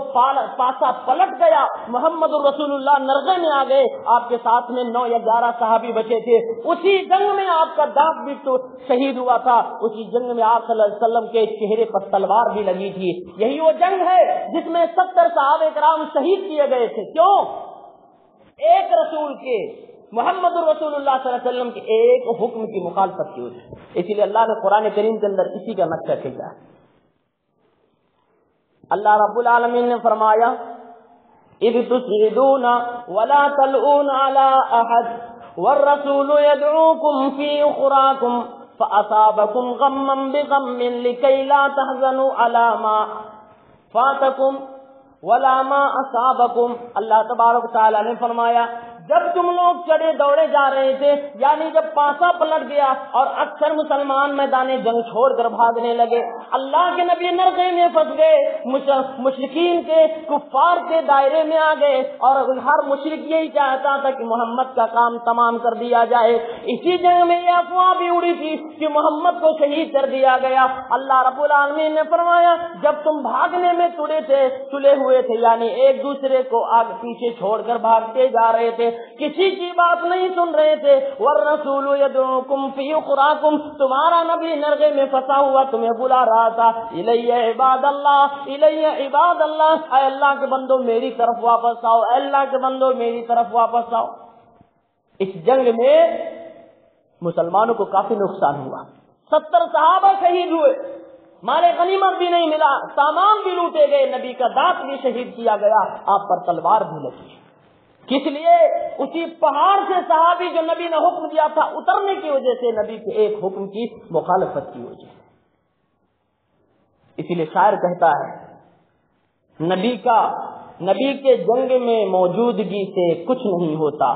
پاسا پلٹ گیا، محمد رسول اللہ نرغے میں آ گئے. آپ کے ساتھ میں 9 یا 11 صحابی بچے تھے. اسی جنگ میں آپ کا دانت بھی تو شہید ہوا تھا. اسی جنگ میں آپ صلی اللہ علیہ وسلم کے چہرے پر تلوار بھی لگی تھی. یہی وہ جنگ ہے جس میں 70 صحابہ کرام شہید کیے گئے تھے. کیوں؟ ایک رسول کے، محمد رسول اللہ صلی اللہ علیہ وسلم کے ایک حکم کی مخالفت کی ہوئی. اسی لیے اللہ نے قرآن کریم کے اندر اسی کا نقشہ کھینچا ہے. اللہ رب العالمین نے فرمایا اذ تسعدون ولا تلؤون على احد والرسول يدعوكم في اخراكم فاصابكم غما بغم لكي لا تحزنوا على ما فاتكم ولا ما اصابكم. اللہ تبارک تعالی نے فرمایا جب تم لوگ چڑے دوڑے جا رہے تھے، یعنی جب پاسا پلٹ گیا اور اکثر مسلمان میدان جنگ چھوڑ کر بھاگنے لگے، اللہ کے نبی نرغے میں پھنس گئے، مشرکین کے کفار کے دائرے میں آ گئے، اور ہر مشرک یہی چاہتا تھا کہ محمد کا کام تمام کر دیا جائے. اسی جنگ میں یہ افواہ بھی اڑی تھی کہ محمد کو شہید کر دیا گیا. اللہ رب العالمین نے فرمایا جب تم بھاگنے میں تلے ہوئے تھے، یعنی ایک دوسرے کو آگے پیچھے چھوڑ کر بھاگتے جا رہے تھے، کسی کی بات نہیں سن رہے تھے، والرسول یدعوکم فی اخراکم، تمہارا نبی نرغے میں پھنسا ہوا تمہیں بلا رہا تھا. الی عباد اللہ، الی عباد اللہ، اے اللہ کے بندو میری طرف واپس آؤ، اے اللہ کے بندو میری طرف واپس آؤ. اس جنگ میں مسلمانوں کو کافی نقصان ہوا، 70 صحابہ شہید ہوئے، مال غنیمت بھی نہیں ملا، سامان بھی لوٹے گئے، نبی کا دانت بھی شہید کیا گیا، آپ پر تلوار بھی لگی. کس لیے؟ اسی پہاڑ سے صحابی جو نبی نے حکم دیا تھا اترنے کی وجہ سے، نبی کے ایک حکم کی مخالفت کی وجہ سے. اسی لیے شاعر کہتا ہے نبی کے جنگ میں موجودگی سے کچھ نہیں ہوتا،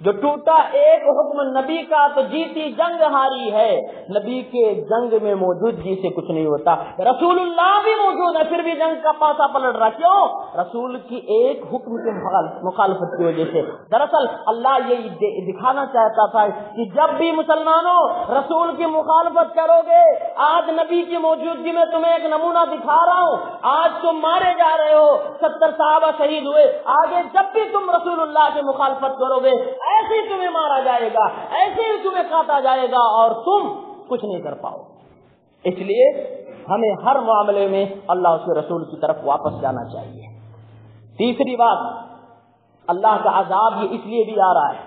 جو ٹوٹا ایک حکم نبی کا تو جیتی جنگ ہاری ہے. نبی کے جنگ میں موجودگی سے کچھ نہیں ہوتا. رسول اللہ بھی موجود ہے پھر بھی جنگ کا پاسا پلٹ رہا. کیوں؟ رسول کی ایک حکم کے مخالفت کی وجہ سے. دراصل اللہ یہ دکھانا چاہتا تھا کہ جب بھی مسلمانوں رسول کی مخالفت کرو گے، آج نبی کی موجودگی میں تمہیں ایک نمونہ دکھا رہا ہوں، آج تم مارے جا رہے ہو، 70 صحابہ شہید ہوئے، آگے جب بھی تم رسول اللہ کی مخالفت کرو گے ایسے ہی تمہیں مارا جائے گا، ایسے ہی تمہیں کاٹا جائے گا اور تم کچھ نہیں کر پاؤ. اس لیے ہمیں ہر معاملے میں اللہ اس کے رسول کی طرف واپس جانا چاہیے. تیسری بات اللہ کا عذاب یہ اس لیے بھی آ رہا ہے،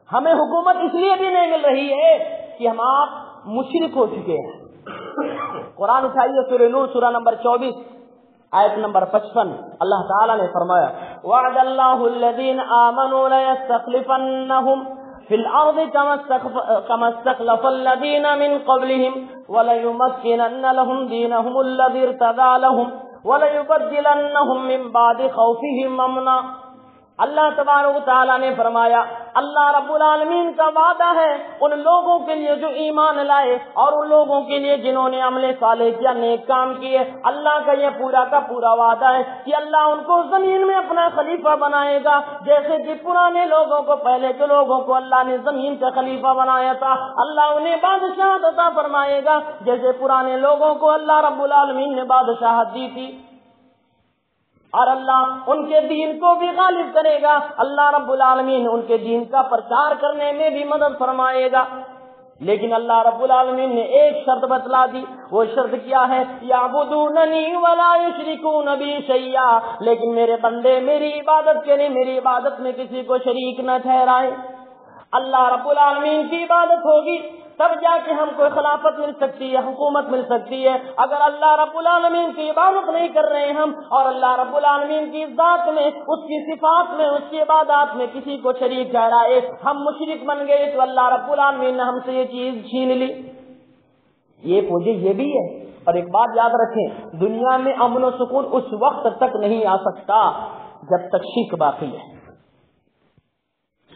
ہمیں حکومت اس لیے بھی نہیں مل رہی ہے کہ ہم آپ مشرک ہو چکے ہیں۔ قرآن اٹھائیے سورہ نور سورہ نمبر 24 آیت نمبر 55، اللہ تعالیٰ نے فرمایا وعد اللہ الذین آمنوا لیستخلفنہم فی الارض کما استخلف الذین من قبلہم وليمكنن لهم دینہم الذی ارتضى لهم وليبدلنہم من بعد خوفہم امنا۔ اللہ تبارک و تعالیٰ نے فرمایا اللہ رب العالمین کا وعدہ ہے ان لوگوں کے لیے جو ایمان لائے اور ان لوگوں کے لیے جنہوں نے عمل صالح کیا، نیک کام کیے، اللہ کا یہ پورا کا پورا وعدہ ہے کہ اللہ ان کو زمین میں اپنا خلیفہ بنائے گا، جیسے کہ پرانے لوگوں کو، پہلے کے لوگوں کو اللہ نے زمین کا خلیفہ بنایا تھا، اللہ انہیں بادشاہت عطا فرمائے گا جیسے پرانے لوگوں کو اللہ رب العالمین نے بادشاہت دی تھی، اور اللہ ان کے دین کو بھی غالب کرے گا، اللہ رب العالمین ان کے دین کا پرچار کرنے میں بھی مدد فرمائے گا۔ لیکن اللہ رب العالمین نے ایک شرط بتلا دی، وہ شرط کیا ہے یعبدوننی ولا یشرکون بی شیئا، لیکن میرے بندے میری عبادت کریں، میری عبادت میں کسی کو شریک نہ ٹھہرائے۔ اللہ رب العالمین کی عبادت ہوگی تب جا کے ہم کو خلافت مل سکتی ہے، حکومت مل سکتی ہے۔ اگر اللہ رب العالمین کی عبادت نہیں کر رہے ہم اور اللہ رب العالمین کی ذات میں، اس کی صفات میں، اس کی عبادات میں کسی کو شریک ٹھہرائے، ہم مشرک بن گئے، تو اللہ رب العالمین نے ہم سے یہ چیز چھین لی۔ یہ پوجے یہ بھی ہے۔ اور ایک بات یاد رکھیں، دنیا میں امن و سکون اس وقت تک نہیں آ سکتا جب تک شرک باقی ہے۔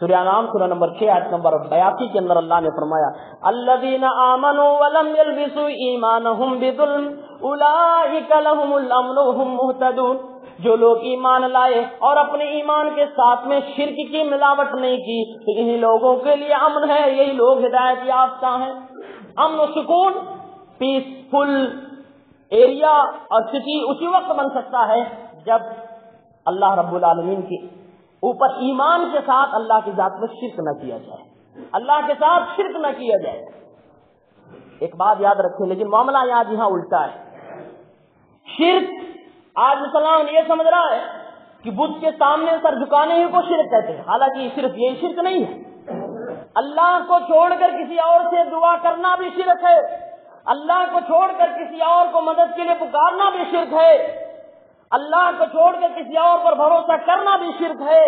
سورہ انعام سورہ نمبر 6 آیت نمبر 82 کے اندر اللہ نے فرمایا الذین آمنوا ولم یلبسوا ایمانہم بظلم اولئک لہم الامن وہم مہتدون، جو لوگ ایمان لائے اور اپنے ایمان کے ساتھ میں شرک کی ملاوٹ نہیں کی تو انہی لوگوں کے لیے امن ہے، یہی لوگ ہدایت یافتہ ہیں۔ امن و سکون، پیسفل ایریا اور سٹی اسی وقت بن سکتا ہے جب اللہ رب العالمین کی اوپر ایمان کے ساتھ اللہ کی ذات میں شرک نہ کیا جائے، اللہ کے ساتھ شرک نہ کیا جائے۔ ایک بات یاد رکھیں، لیکن معاملہ یہاں الٹا ہے۔ شرک آج مسلمان یہ سمجھ رہا ہے کہ بت کے سامنے سر جھکانے ہی کو شرک کہتے ہیں، حالانکہ صرف یہ شرک نہیں ہے، اللہ کو چھوڑ کر کسی اور سے دعا کرنا بھی شرک ہے، اللہ کو چھوڑ کر کسی اور کو مدد کے لیے پکارنا بھی شرک ہے، اللہ کو چھوڑ کر کسی اور پر بھروسہ کرنا بھی شرک ہے،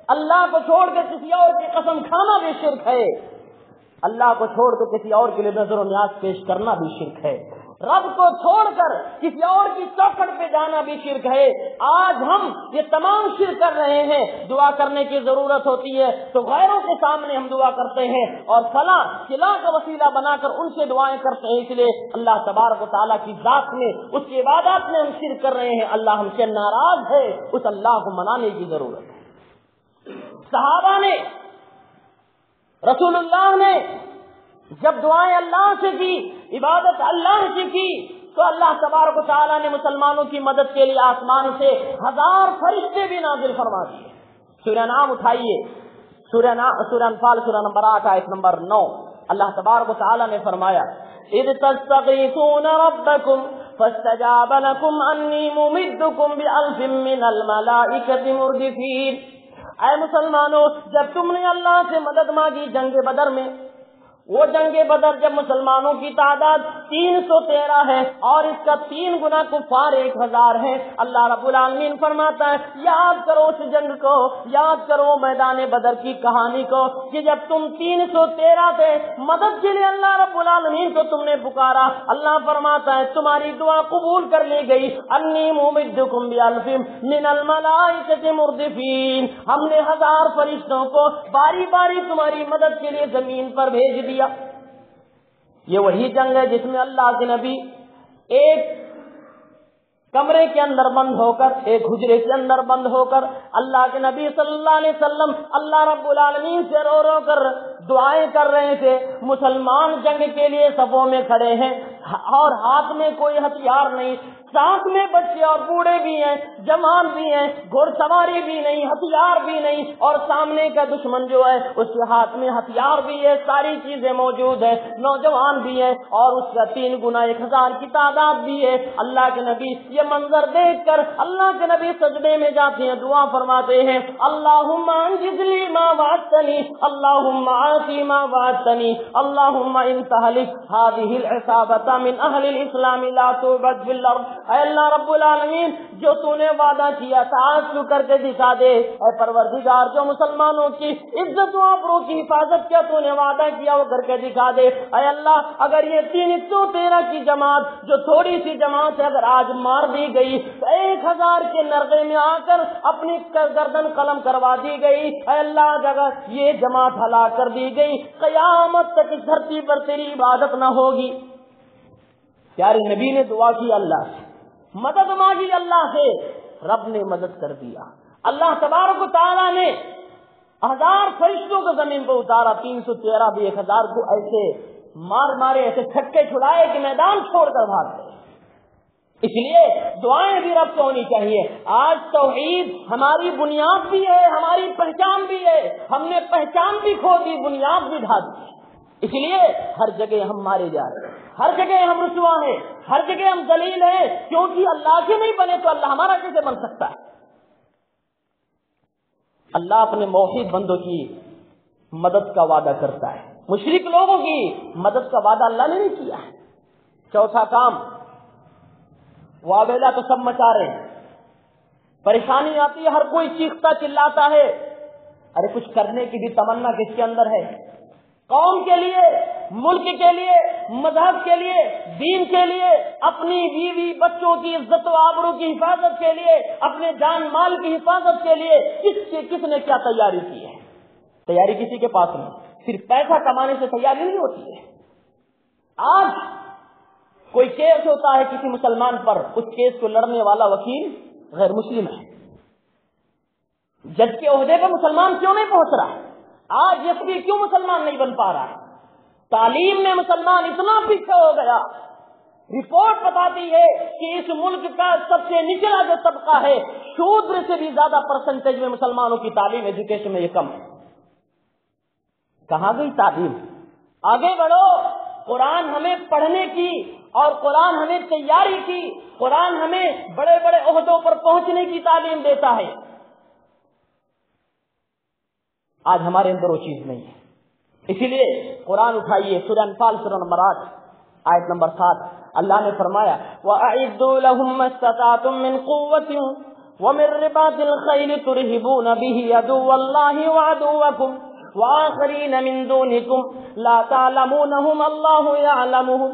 اللہ کو چھوڑ کر کسی اور کی قسم کھانا بھی شرک ہے، اللہ کو چھوڑ کر کسی اور کے لیے نظر و نیاز پیش کرنا بھی شرک ہے، رب کو چھوڑ کر کسی اور کی چوکھٹ پہ جانا بھی شرک ہے۔ آج ہم یہ تمام شرک کر رہے ہیں۔ دعا کرنے کی ضرورت ہوتی ہے تو غیروں کے سامنے ہم دعا کرتے ہیں اور فلاں خلا کا وسیلہ بنا کر ان سے دعائیں کرتے ہیں، اس لیے اللہ تبارک و تعالیٰ کی ذات میں، اس کی عبادات میں ہم شرک کر رہے ہیں۔ اللہ ہم سے ناراض ہے، اس اللہ کو منانے کی ضرورت ہے۔ صحابہ نے، رسول اللہ نے جب دعائیں اللہ سے کی، عبادت اللہ سے کی، تو اللہ تبارک و تعالیٰ نے مسلمانوں کی مدد کے لیے آسمان سے 1000 فرشتے بھی نازل فرما دیے۔ سورہ نام اٹھائیے، سورہ انفال سورہ نمبر 8 آیت نمبر 9، اللہ تبارک و تعالیٰ نے فرمایا اذ تستغیثون ربکم فاستجاب لکم انی ممدکم بألف من الملائکۃ مردفین۔ اے مسلمانوں، جب تم نے اللہ سے مدد مانگی جنگ بدر میں، وہ جنگ بدر جب مسلمانوں کی تعداد 313 ہے اور اس کا 3 گنا کفار 1000 ہے، اللہ رب العالمین فرماتا ہے یاد کرو اس جنگ کو، یاد کرو میدان بدر کی کہانی کو کہ جب تم 313 تھے، مدد کے لیے اللہ رب العالمین کو تم نے پکارا، اللہ فرماتا ہے تمہاری دعا قبول کر لی گئی، انی ممدکم بألف من الملائکۃ مردفین، ہم نے 1000 فرشتوں کو باری باری تمہاری مدد کے لیے زمین پر بھیج دیا۔ یہ وہی جنگ ہے جس میں اللہ کے نبی ایک کمرے کے اندر بند ہو کر، ایک حجرے کے اندر بند ہو کر، اللہ کے نبی صلی اللہ علیہ وسلم اللہ رب العالمین سے رو رو کر دعائیں کر رہے تھے۔ مسلمان جنگ کے لیے صفوں میں کھڑے ہیں، اور ہاتھ میں کوئی ہتھیار نہیں، ساتھ میں بچے اور بوڑھے بھی ہیں، جوان بھی ہیں، گھوڑ سواری بھی نہیں، ہتھیار بھی نہیں، اور سامنے کا دشمن جو ہے اس کے ہاتھ میں ہتھیار بھی ہے، ساری چیزیں موجود ہیں، نوجوان بھی ہے، اور اس کا 3 گنا 1000 کی تعداد بھی ہے۔ اللہ کے نبی یہ منظر دیکھ کر اللہ کے نبی سجدے میں جاتے ہیں، دعا فرماتے ہیں، اللہم انجز لی ما وعدتنی، اللہم آتی ما وعدتنی، اللہم ان تہلک هذه العصابة من اہل الاسلام لا تعبد فی الارض۔ اے اللہ رب العالمین، جو تو نے وعدہ کیا تھا آج تو کر کے دکھا دے۔ اے پروردگار، جو مسلمانوں کی عزت و آبرو کی حفاظت کیا تو نے وعدہ کیا وہ کر کے دکھا دے۔ اے اللہ، اگر یہ 313 کی جماعت جو تھوڑی سی جماعت ہے اگر آج مار دی گئی تو 1000 کے نرغے میں آ کر اپنی گردن قلم کروا دی گئی، اے اللہ اگر یہ جماعت ہلاک کر دی گئی قیامت تک اس دھرتی پر تیری عبادت نہ ہوگی۔ پیارے نبی نے دعا کی، اللہ سے مدد مانگی، اللہ سے، رب نے مدد کر دیا۔ اللہ تبارک و تعالیٰ نے 1000 فرشتوں کو زمین پر اتارا، 313 بھی 1000 کو ایسے مارے، ایسے چھکے چھڑائے کہ میدان چھوڑ کر بھاگ گئے۔ اس لیے دعائیں بھی رب سے ہونی چاہیے۔ آج توحید ہماری بنیاد بھی ہے، ہماری پہچان بھی ہے، ہم نے پہچان بھی کھو دی، بنیاد بھی ڈھا دی۔ اس لیے ہر جگہ ہم مارے جا رہے ہیں، ہر جگہ ہم رسوا ہیں، ہر جگہ ہم ذلیل ہیں، کیونکہ اللہ کے نہیں بنے تو اللہ ہمارا کیسے بن سکتا ہے؟ اللہ اپنے موحد بندوں کی مدد کا وعدہ کرتا ہے، مشرک لوگوں کی مدد کا وعدہ اللہ نے نہیں کیا ہے۔ چوتھا کام، واویلا تو سب مچا رہے ہیں، پریشانی آتی ہے، ہر کوئی چیختا چلاتا ہے، ارے کچھ کرنے کی بھی تمنا کس کے اندر ہے؟ قوم کے لیے، ملک کے لیے، مذہب کے لیے، دین کے لیے، اپنی بیوی بچوں کی عزت و آبرو کی حفاظت کے لیے، اپنے جان مال کی حفاظت کے لیے کس نے کیا تیاری کی ہے؟ تیاری کسی کے پاس نہیں، صرف پیسہ کمانے سے تیاری نہیں ہوتی ہے۔ آج کوئی کیس ہوتا ہے کسی مسلمان پر، اس کیس کو لڑنے والا وکیل غیر مسلم ہے، جج کے عہدے پہ مسلمان کیوں نہیں پہنچ رہا ہے؟ آج ایس پی کیوں مسلمان نہیں بن پا رہا ہے؟ تعلیم میں مسلمان اتنا پیچھے ہو گیا، رپورٹ بتاتی ہے کہ اس ملک کا سب سے نچلا جو طبقہ ہے، شودر سے بھی زیادہ پرسنٹیج میں مسلمانوں کی تعلیم ایجوکیشن میں یہ کم ہے۔ کہاں گئی تعلیم؟ آگے بڑھو، قرآن ہمیں پڑھنے کی اور قرآن ہمیں تیاری کی، قرآن ہمیں بڑے بڑے عہدوں پر پہنچنے کی تعلیم دیتا ہے۔ آج ہمارے اندر وہ چیز نہیں ہے، اسی لیے قرآن اٹھائیے، سورہ انفال سورہ نمبر 8 آیت نمبر 7، اللہ نے فرمایا وَأَعِدُّوا لَهُم مَّا اسْتَطَعْتُم مِّن قُوَّةٍ وَمِن رِّبَاطِ الْخَيْلِ تُرْهِبُونَ بِهِ عَدُوَّ اللَّهِ وَعَدُوَّكُمْ وَآخَرِينَ مِن دُونِكُمْ لَا تَعْلَمُونَهُمْ اللَّهُ يَعْلَمُهُمْ۔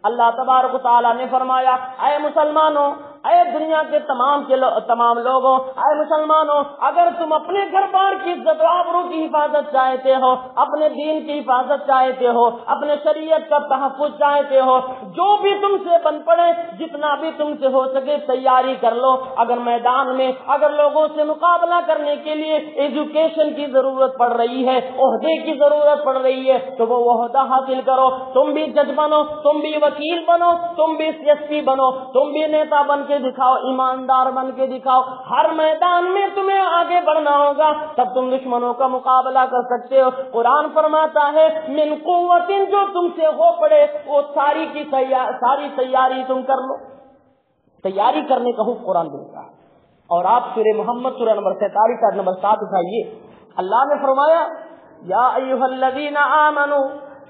اللہ تبارک و تعالیٰ نے فرمایا، اے مسلمانوں، اے دنیا کے تمام لوگوں، اے مسلمانوں، اگر تم اپنے گھر بار کی عزت و آبرو کی حفاظت چاہتے ہو، اپنے دین کی حفاظت چاہتے ہو، اپنے شریعت کا تحفظ چاہتے ہو، جو بھی تم سے بن پڑے، جتنا بھی تم سے ہو سکے تیاری کر لو۔ اگر میدان میں اگر لوگوں سے مقابلہ کرنے کے لیے ایجوکیشن کی ضرورت پڑ رہی ہے، عہدے کی ضرورت پڑ رہی ہے، تو وہ عہدہ حاصل کرو۔ تم بھی جج بنو، تم بھی وکیل بنو، تم بھی ایس پی بنو، تم بھی نیتا بن کے دکھاؤ، ایماندار بن کے دکھاؤ۔ ہر میدان میں تمہیں آگے بڑھنا ہوگا، تب تم دشمنوں کا مقابلہ کر سکتے ہو۔ قرآن فرماتا ہے من قوت، جو تم سے ہو پڑے وہ ساری تیاری تم کر لو۔ تیاری کرنے کا حکم قرآن دیتا ہے۔ اور آپ سورہ محمد سورہ نمبر 47 آیت نمبر 7 اٹھائیے، اللہ نے فرمایا یا ایھا الذین آمنوا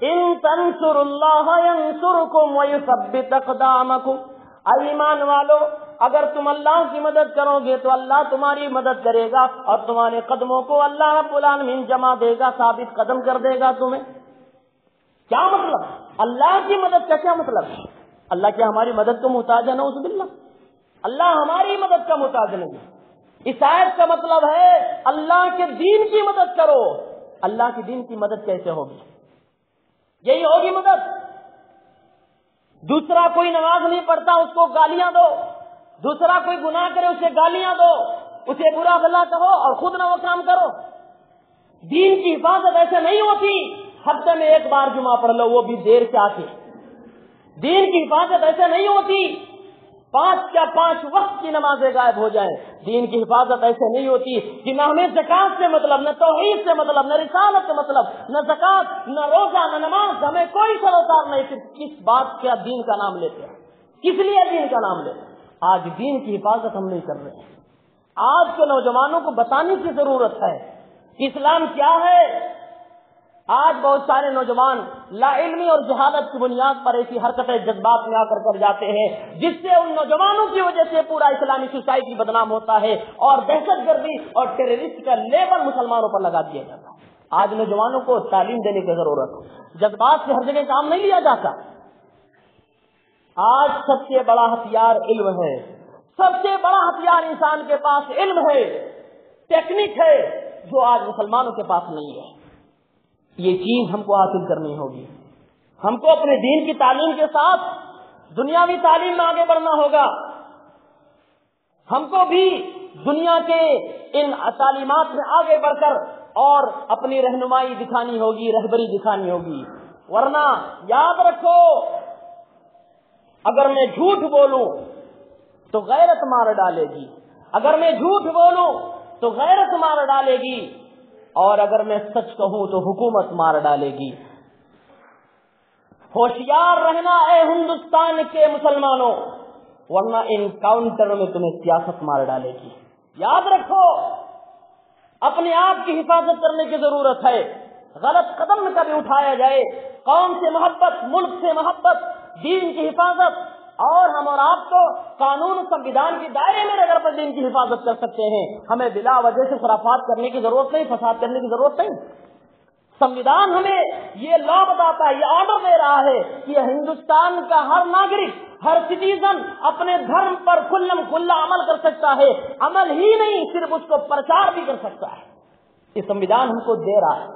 ان تنصروا اللہ ینصرکم ویثبت اقدامکم۔ اے ایمان والو، اگر تم اللہ کی مدد کرو گے تو اللہ تمہاری مدد کرے گا اور تمہارے قدموں کو اللہ رب العالمین جمع دے گا، ثابت قدم کر دے گا تمہیں۔ کیا مطلب؟ اللہ کی مدد کا کیا مطلب ہے؟ اللہ کیا ہماری مدد کو محتاج ہے؟ نعوذ باللہ، اللہ ہماری مدد کا محتاج نہیں۔ اس آیت کا مطلب ہے اللہ کے دین کی مدد کرو۔ اللہ کے دین کی مدد کیسے ہوگی؟ یہی ہوگی مدد۔ دوسرا کوئی نماز نہیں پڑھتا اس کو گالیاں دو، دوسرا کوئی گناہ کرے اسے گالیاں دو، اسے برا بھلا کہو اور خود نہ وہ کام کرو۔ دین کی حفاظت ایسے نہیں ہوتی ہفتے میں ایک بار جمعہ پڑھ لو، وہ بھی دیر سے آ کے۔ دین کی حفاظت ایسے نہیں ہوتی 5 وقت کی نمازیں غائب ہو جائیں. دین کی حفاظت ایسے نہیں ہوتی کہ نہ ہمیں زکات سے مطلب، نہ توحید سے مطلب، نہ رسالت سے مطلب، نہ زکات، نہ روزہ، نہ نماز، ہمیں کوئی سروکار نہیں کہ کس بات کا دین کا نام لیتے ہیں، کس لیے دین کا نام لیتے ہیں. آج دین کی حفاظت ہم نہیں کر رہے ہیں. آج کے نوجوانوں کو بتانے کی ضرورت ہے کہ اسلام کیا ہے. آج بہت سارے نوجوان لا علمی اور جہالت کی بنیاد پر ایسی حرکتیں جذبات میں آ کر جاتے ہیں جس سے ان نوجوانوں کی وجہ سے پورا اسلامی سوسائٹی بدنام ہوتا ہے اور دہشت گردی اور ٹیررسٹ کا لیبل مسلمانوں پر لگا دیا جاتا ہے. آج نوجوانوں کو تعلیم دینے کی ضرورت ہے. جذبات سے ہر جگہ کام نہیں لیا جاتا. آج سب سے بڑا ہتھیار علم ہے. سب سے بڑا ہتھیار انسان کے پاس علم ہے، ٹیکنیک ہے، جو آج مسلمانوں کے پاس نہیں ہے. یہ چیز ہم کو حاصل کرنی ہوگی. ہم کو اپنے دین کی تعلیم کے ساتھ دنیاوی تعلیم میں آگے بڑھنا ہوگا. ہم کو بھی دنیا کے ان تعلیمات میں آگے بڑھ کر اور اپنی رہنمائی دکھانی ہوگی، رہبری دکھانی ہوگی. ورنہ یاد رکھو، اگر میں جھوٹ بولوں تو غیرت مار ڈالے گی، اگر میں جھوٹ بولوں تو غیرت مار ڈالے گی، اور اگر میں سچ کہوں تو حکومت مار ڈالے گی. ہوشیار رہنا اے ہندوستان کے مسلمانوں، ورنہ انکاؤنٹر میں تمہیں سیاست مار ڈالے گی. یاد رکھو، اپنے آپ کی حفاظت کرنے کی ضرورت ہے. غلط قدم نہ کبھی اٹھایا جائے. قوم سے محبت، ملک سے محبت، دین کی حفاظت، اور ہم اور آپ کو قانون سنویدھان کے دائرے میں اگر پر دین کی حفاظت کر سکتے ہیں. ہمیں بلا وجہ سے خرافات کرنے کی ضرورت نہیں، فساد کرنے کی ضرورت نہیں. سنویدھان ہمیں یہ لا بتاتا ہے، یہ آرڈر دے رہا ہے کہ ہندوستان کا ہر ناگرک، ہر سٹیزن اپنے دھرم پر کھلم کھلا عمل کر سکتا ہے. عمل ہی نہیں، صرف اس کو پرچار بھی کر سکتا ہے. یہ سنویدھان ہم کو دے رہا ہے.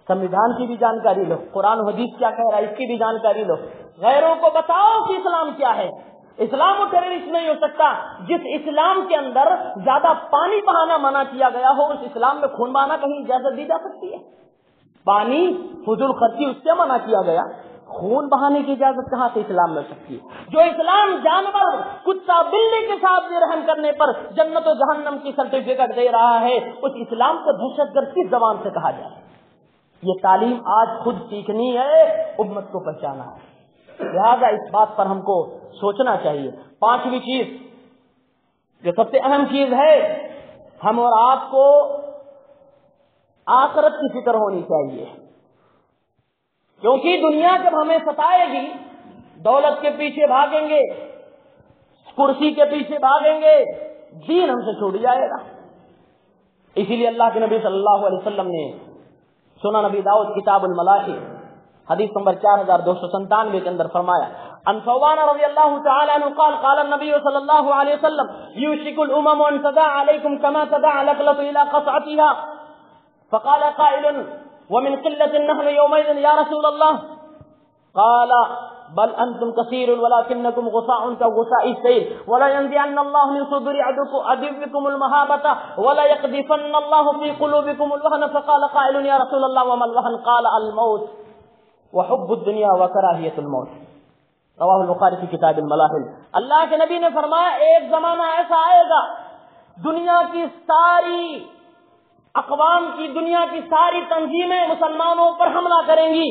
سنویدھان کی بھی جانکاری لو، قرآن و حدیث کیا کہہ رہا ہے اس کی بھی جانکاری لو. غیروں کو بتاؤ کہ اسلام کیا ہے. اسلام و ٹیررسٹ نہیں ہو سکتا. جس اسلام کے اندر زیادہ پانی بہانا منع کیا گیا ہو، اس اسلام میں خون بہانا کہیں اجازت دی جا سکتی ہے؟ پانی فضول خرچی اس سے منع کیا گیا، خون بہانے کی اجازت کہاں سے اسلام میں سکتی ہے؟ جو اسلام جانور کتا بلی کے ساتھ بھی رحم کرنے پر جنت و جہنم کی سرٹیفکیٹ دے رہا ہے، اس اسلام کو دہشت گرد کس زبان سے کہا جائے؟ یہ تعلیم آج خود سیکھنی ہے، امت کو پہچانا ہے. لہذا اس بات پر ہم کو سوچنا چاہیے. 5ویں چیز جو سب سے اہم چیز ہے، ہم اور آپ کو آخرت کی فکر ہونی چاہیے. کیونکہ دنیا جب ہمیں ستائے گی، دولت کے پیچھے بھاگیں گے، کرسی کے پیچھے بھاگیں گے، دین ہم سے چھوٹ جائے گا. اسی لیے اللہ کے نبی صلی اللہ علیہ وسلم نے سنن نبی داؤد کتاب الملاحی حدیث نمبر 4297 کے اندر فرمایا، ان ثوبان رضی اللہ تعالی عنہ قال قال النبي صلی اللہ علیہ وسلم يوشك الامم ان تداع عليكم كما تداع الاكلة الى قصعتها فقال قائل ومن قلة نحن يومئذ يا رسول الله قال بل انتم كثير ولكنكم غثاء كغثاء السيل ولا ينزعن الله من صدور عدوكم المهابة ولا يقذفن الله في قلوبكم الوهن فقال قائل يا رسول الله وما الوهن قال الموت وحب الدنيا وكراهية الموت. رواہ البخاری کی کتاب الملاحل. اللہ کے نبی نے فرمایا ایک زمانہ ایسا آئے گا، دنیا کی ساری اقوام کی، دنیا کی ساری تنظیمیں مسلمانوں پر حملہ کریں گی،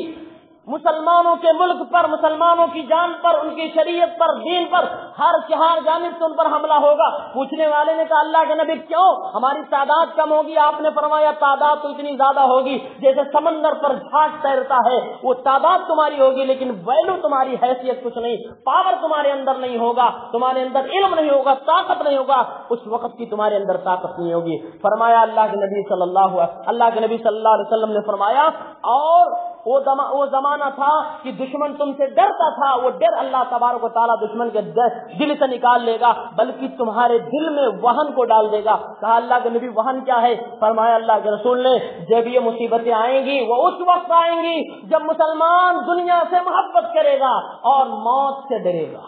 مسلمانوں کے ملک پر، مسلمانوں کی جان پر، ان کی شریعت پر، دین پر، ہر جانب سے ان پر حملہ ہوگا. پوچھنے والے نے کہا اللہ کے نبی کیوں؟ ہماری تعداد کم ہوگی. آپ نے فرمایا تعداد تو اتنی زیادہ ہوگی جیسے سمندر پر جھاگ تیرتا ہے. وہ تعداد تمہاری ہوگی لیکن ویلو تمہاری حیثیت کچھ نہیں، پاور تمہارے اندر نہیں ہوگا، تمہارے اندر علم نہیں ہوگا، طاقت نہیں ہوگا، اس وقت کی تمہارے اندر طاقت نہیں ہوگی. فرمایا اللہ کے نبی صلی اللہ علیہ وسلم نے فرمایا اور وہ زمانہ تھا کہ دشمن تم سے ڈرتا تھا، وہ ڈر اللہ تبارک و تعالیٰ دشمن کے دل سے نکال لے گا، بلکہ تمہارے دل میں وہن کو ڈال دے گا. کہا اللہ کے نبی وہن کیا ہے؟ فرمایا اللہ کے رسول نے جب یہ مصیبتیں آئیں گی وہ اس وقت آئیں گی جب مسلمان دنیا سے محبت کرے گا اور موت سے ڈرے گا.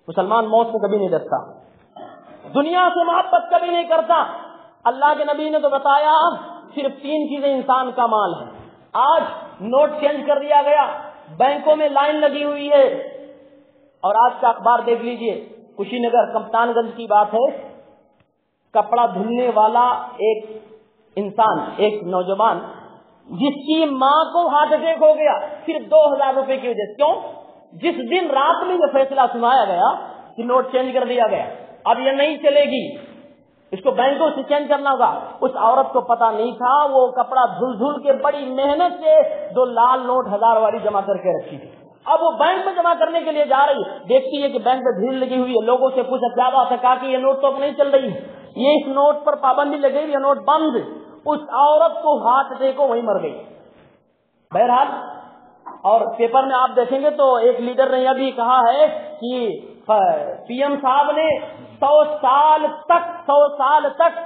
مسلمان موت سے کبھی نہیں ڈرتا، دنیا سے محبت کبھی نہیں کرتا. اللہ کے نبی نے تو بتایا صرف 3 چیزیں انسان کا مال ہے. آج نوٹ چینج کر دیا گیا، بینکوں میں لائن لگی ہوئی ہے، اور آج کا اخبار دیکھ لیجئے، کشی نگر کپتان گنج کی بات ہے، کپڑا دھلنے والا ایک انسان، ایک نوجوان جس کی ماں کو ہارٹ اٹیک ہو گیا صرف 2000 روپے کی وجہ سے۔ کیوں؟ جس دن رات میں یہ فیصلہ سنایا گیا کہ نوٹ چینج کر دیا گیا، اب یہ نہیں چلے گی، اس کو بینکوں سے چینج کرنا ہوگا، اس عورت کو پتا نہیں تھا، وہ کپڑا دھل دھل کے بڑی محنت سے 2 لال نوٹ 1000 والی جمع کر کے رکھی تھی۔ اب وہ بینک میں جمع کرنے کے لیے جا رہی، دیکھتی ہے کہ بینک میں بھیڑ لگی ہوئی ہے، لوگوں سے پوچھا کیا بات ہے، کہا کہ یہ نوٹ تو اب نہیں چل رہی، یہ اس نوٹ پر پابندی لگے، یہ نوٹ بند۔ اس عورت کو ہارٹ اٹیک ہو، وہیں مر گئی۔ بہرحال، اور پیپر میں آپ دیکھیں گے تو ایک لیڈر نے یہ بھی کہا ہے کہ پی ایم صاحب نے 100 سال تک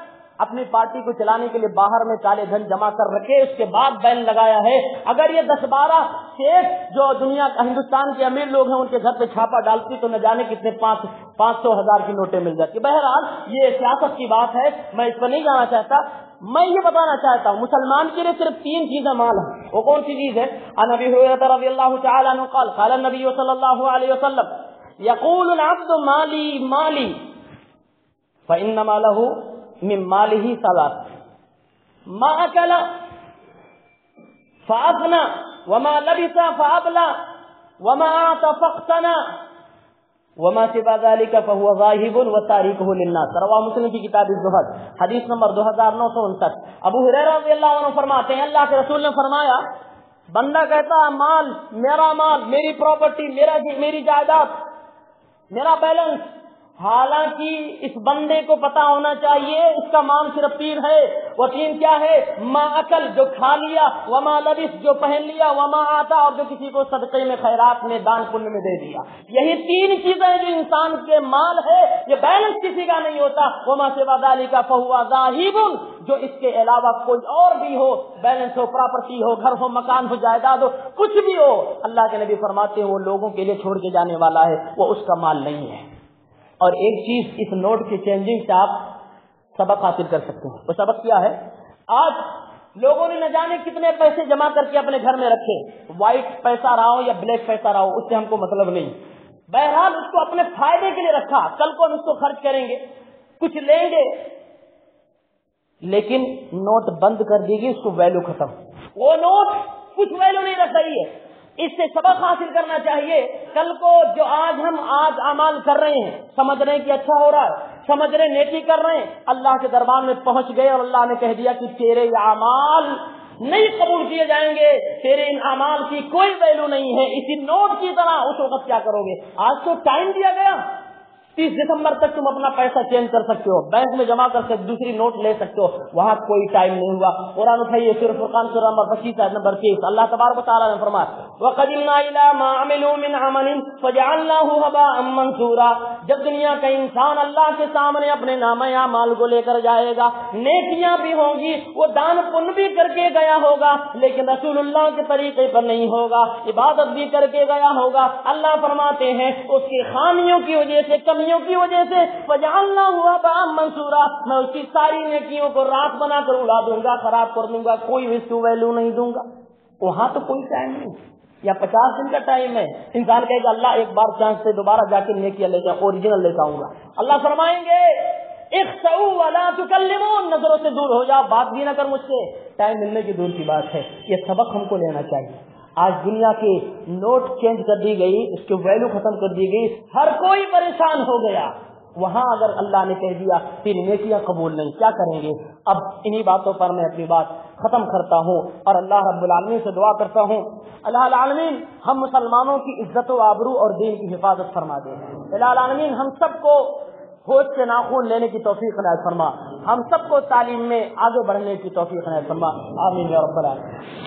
اپنی پارٹی کو چلانے کے لیے باہر میں کالے دھن جمع کر رکھے، اس کے بعد بین لگایا ہے اگر یہ 10-12 شیخ جو دنیا ہندوستان کے امیر لوگ ہیں ان کے گھر پہ چھاپا ڈالتی تو نہ جانے کتنے 500,000 کی نوٹیں مل جاتی۔ بہرحال یہ سیاست کی بات ہے، میں اس پر نہیں جانا چاہتا، میں یہ بتانا چاہتا ہوں مسلمان کے لیے صرف 3 چیزیں مال ہیں۔ وہ کون سی چیز ہے؟ عن ابی ہریرہ رضی اللہ تعالی عنہ قال قال النبی صلی اللہ علیہ وسلم یقول العبد مالی مالی فانما له من ماله 3 ما اکل فافنى وما لبس فابلى وما اعطى فاقتنى وما سوى ذلك فهو ذاهب وتاركه للناس۔ رواہ مسلم کی کتاب الزہد، حدیث نمبر 2959۔ ابو ہریرہ رضی اللہ عنہ فرماتے ہیں اللہ کے رسول نے فرمایا، بندہ کہتا ہے مال، میرا مال، میری پراپرٹی، میری جائیداد، میرا بیلنس، حالانکہ اس بندے کو پتا ہونا چاہیے اس کا مال صرف 3 ہے۔ وہ 3 کیا ہے؟ ما اکل، جو کھا لیا، وما لبس، جو پہن لیا، وما آتا، اور جو کسی کو صدقے میں، خیرات میں، دان پنیہ میں دے دیا۔ یہی 3 چیزیں جو انسان کے مال ہے، یہ بیلنس کسی کا نہیں ہوتا۔ وما سوى ذلك فهو ذاهب، جو اس کے علاوہ کوئی اور بھی ہو، بیلنس ہو، پراپرٹی ہو، گھر ہو، مکان ہو، جائیداد ہو، کچھ بھی ہو، اللہ کے نبی فرماتے ہیں وہ لوگوں کے لیے چھوڑ کے جانے والا ہے، وہ اس کا مال نہیں ہے۔ اور ایک چیز اس نوٹ کی چینجنگ سے آپ سبق حاصل کر سکتے ہیں، وہ سبق کیا ہے؟ آج لوگوں نے نہ جانے کتنے پیسے جمع کر کے اپنے گھر میں رکھے، وائٹ پیسہ رہا ہو یا بلیک پیسہ رہا ہو، اس سے ہم کو مطلب نہیں، بہرحال اس کو اپنے فائدے کے لیے رکھا، کل کو ہم اس کو خرچ کریں گے، کچھ لیں گے، لیکن نوٹ بند کر دی گئی، اس کو ویلو ختم، وہ نوٹ کچھ ویلو نہیں رکھ رہی ہے۔ اس سے سبق حاصل کرنا چاہیے، کل کو جو آج ہم اعمال کر رہے ہیں، سمجھ رہے ہیں کہ اچھا ہو رہا ہے، سمجھ رہے نیکی کر رہے ہیں، اللہ کے دربار میں پہنچ گئے اور اللہ نے کہہ دیا کہ تیرے یہ اعمال نہیں قبول کیے جائیں گے، تیرے ان اعمال کی کوئی ویلو نہیں ہے، اسی نوٹ کی طرح اس وقت کیا کرو گے؟ آج تو ٹائم دیا گیا، 30 دسمبر تک تم اپنا پیسہ چینج کر سکتے ہو، بینک میں جمع کر سکتے، دوسری نوٹ لے سکتے ہو، وہاں کوئی ٹائم نہیں ہوا۔ قرآن اٹھائیے سورہ فرقان سورہ نمبر 25 آیت نمبر 23، اللہ تبارک و تعالیٰ نے فرمایا وَقَدِمْنَا إِلَىٰ مَا عَمِلُوا مِنْ عَمَلٍ فَجَعَلْنَاهُ هَبَاءً مَنْثُورًا۔ جب دنیا کا انسان اللہ کے سامنے اپنے نامہ اعمال کو لے کر جائے گا، نیکیاں بھی ہوں گی، وہ دان پن بھی کر کے گیا ہوگا، لیکن رسول اللہ کے طریقے پر نہیں ہوگا، عبادت بھی کر کے گیا ہوگا، اللہ فرماتے ہیں اس کی خامیوں کی وجہ سے، کمیوں کی وجہ سے فَجَعَلْنَاهُ هَبَاءً مَنْثُورًا، میں اس کی ساری نیکیوں کو راکھ بنا کر اڑا دوں گا، خراب کر دوں گا، کوئی اس کو ویلو نہیں دوں گا۔ وہاں تو کوئی ٹائم نہیں، یا 50 دن کا ٹائم ہے، انسان کہے گا اللہ ایک بار چانس سے دوبارہ جا کے نیکیاں لے جاؤں، اوریجنل لے جاؤں گا، اللہ فرمائیں گے اخسؤوا ولا تکلمون، نظروں سے دور ہو جا، بات بھی نہ کر مجھ سے، ٹائم ملنے کی دور کی بات ہے۔ یہ سبق ہم کو لینا چاہیے۔ آج دنیا کے نوٹ چینج کر دی گئی، اس کی ویلو ختم کر دی گئی، ہر کوئی پریشان ہو گیا، وہاں اگر اللہ نے کہہ دیا تیری نیکیاں قبول نہیں، کیا کریں گے؟ اب انہی باتوں پر میں اپنی بات ختم کرتا ہوں اور اللہ رب العالمین سے دعا کرتا ہوں اللہ العالمین ہم مسلمانوں کی عزت و آبرو اور دین کی حفاظت فرما دے۔ اللہ العالمین ہم سب کو ہوش سے ناخون لینے کی توفیق عنایت فرما، ہم سب کو تعلیم میں آگے بڑھنے کی توفیق عنایت فرما، آمین یا رب العالمین۔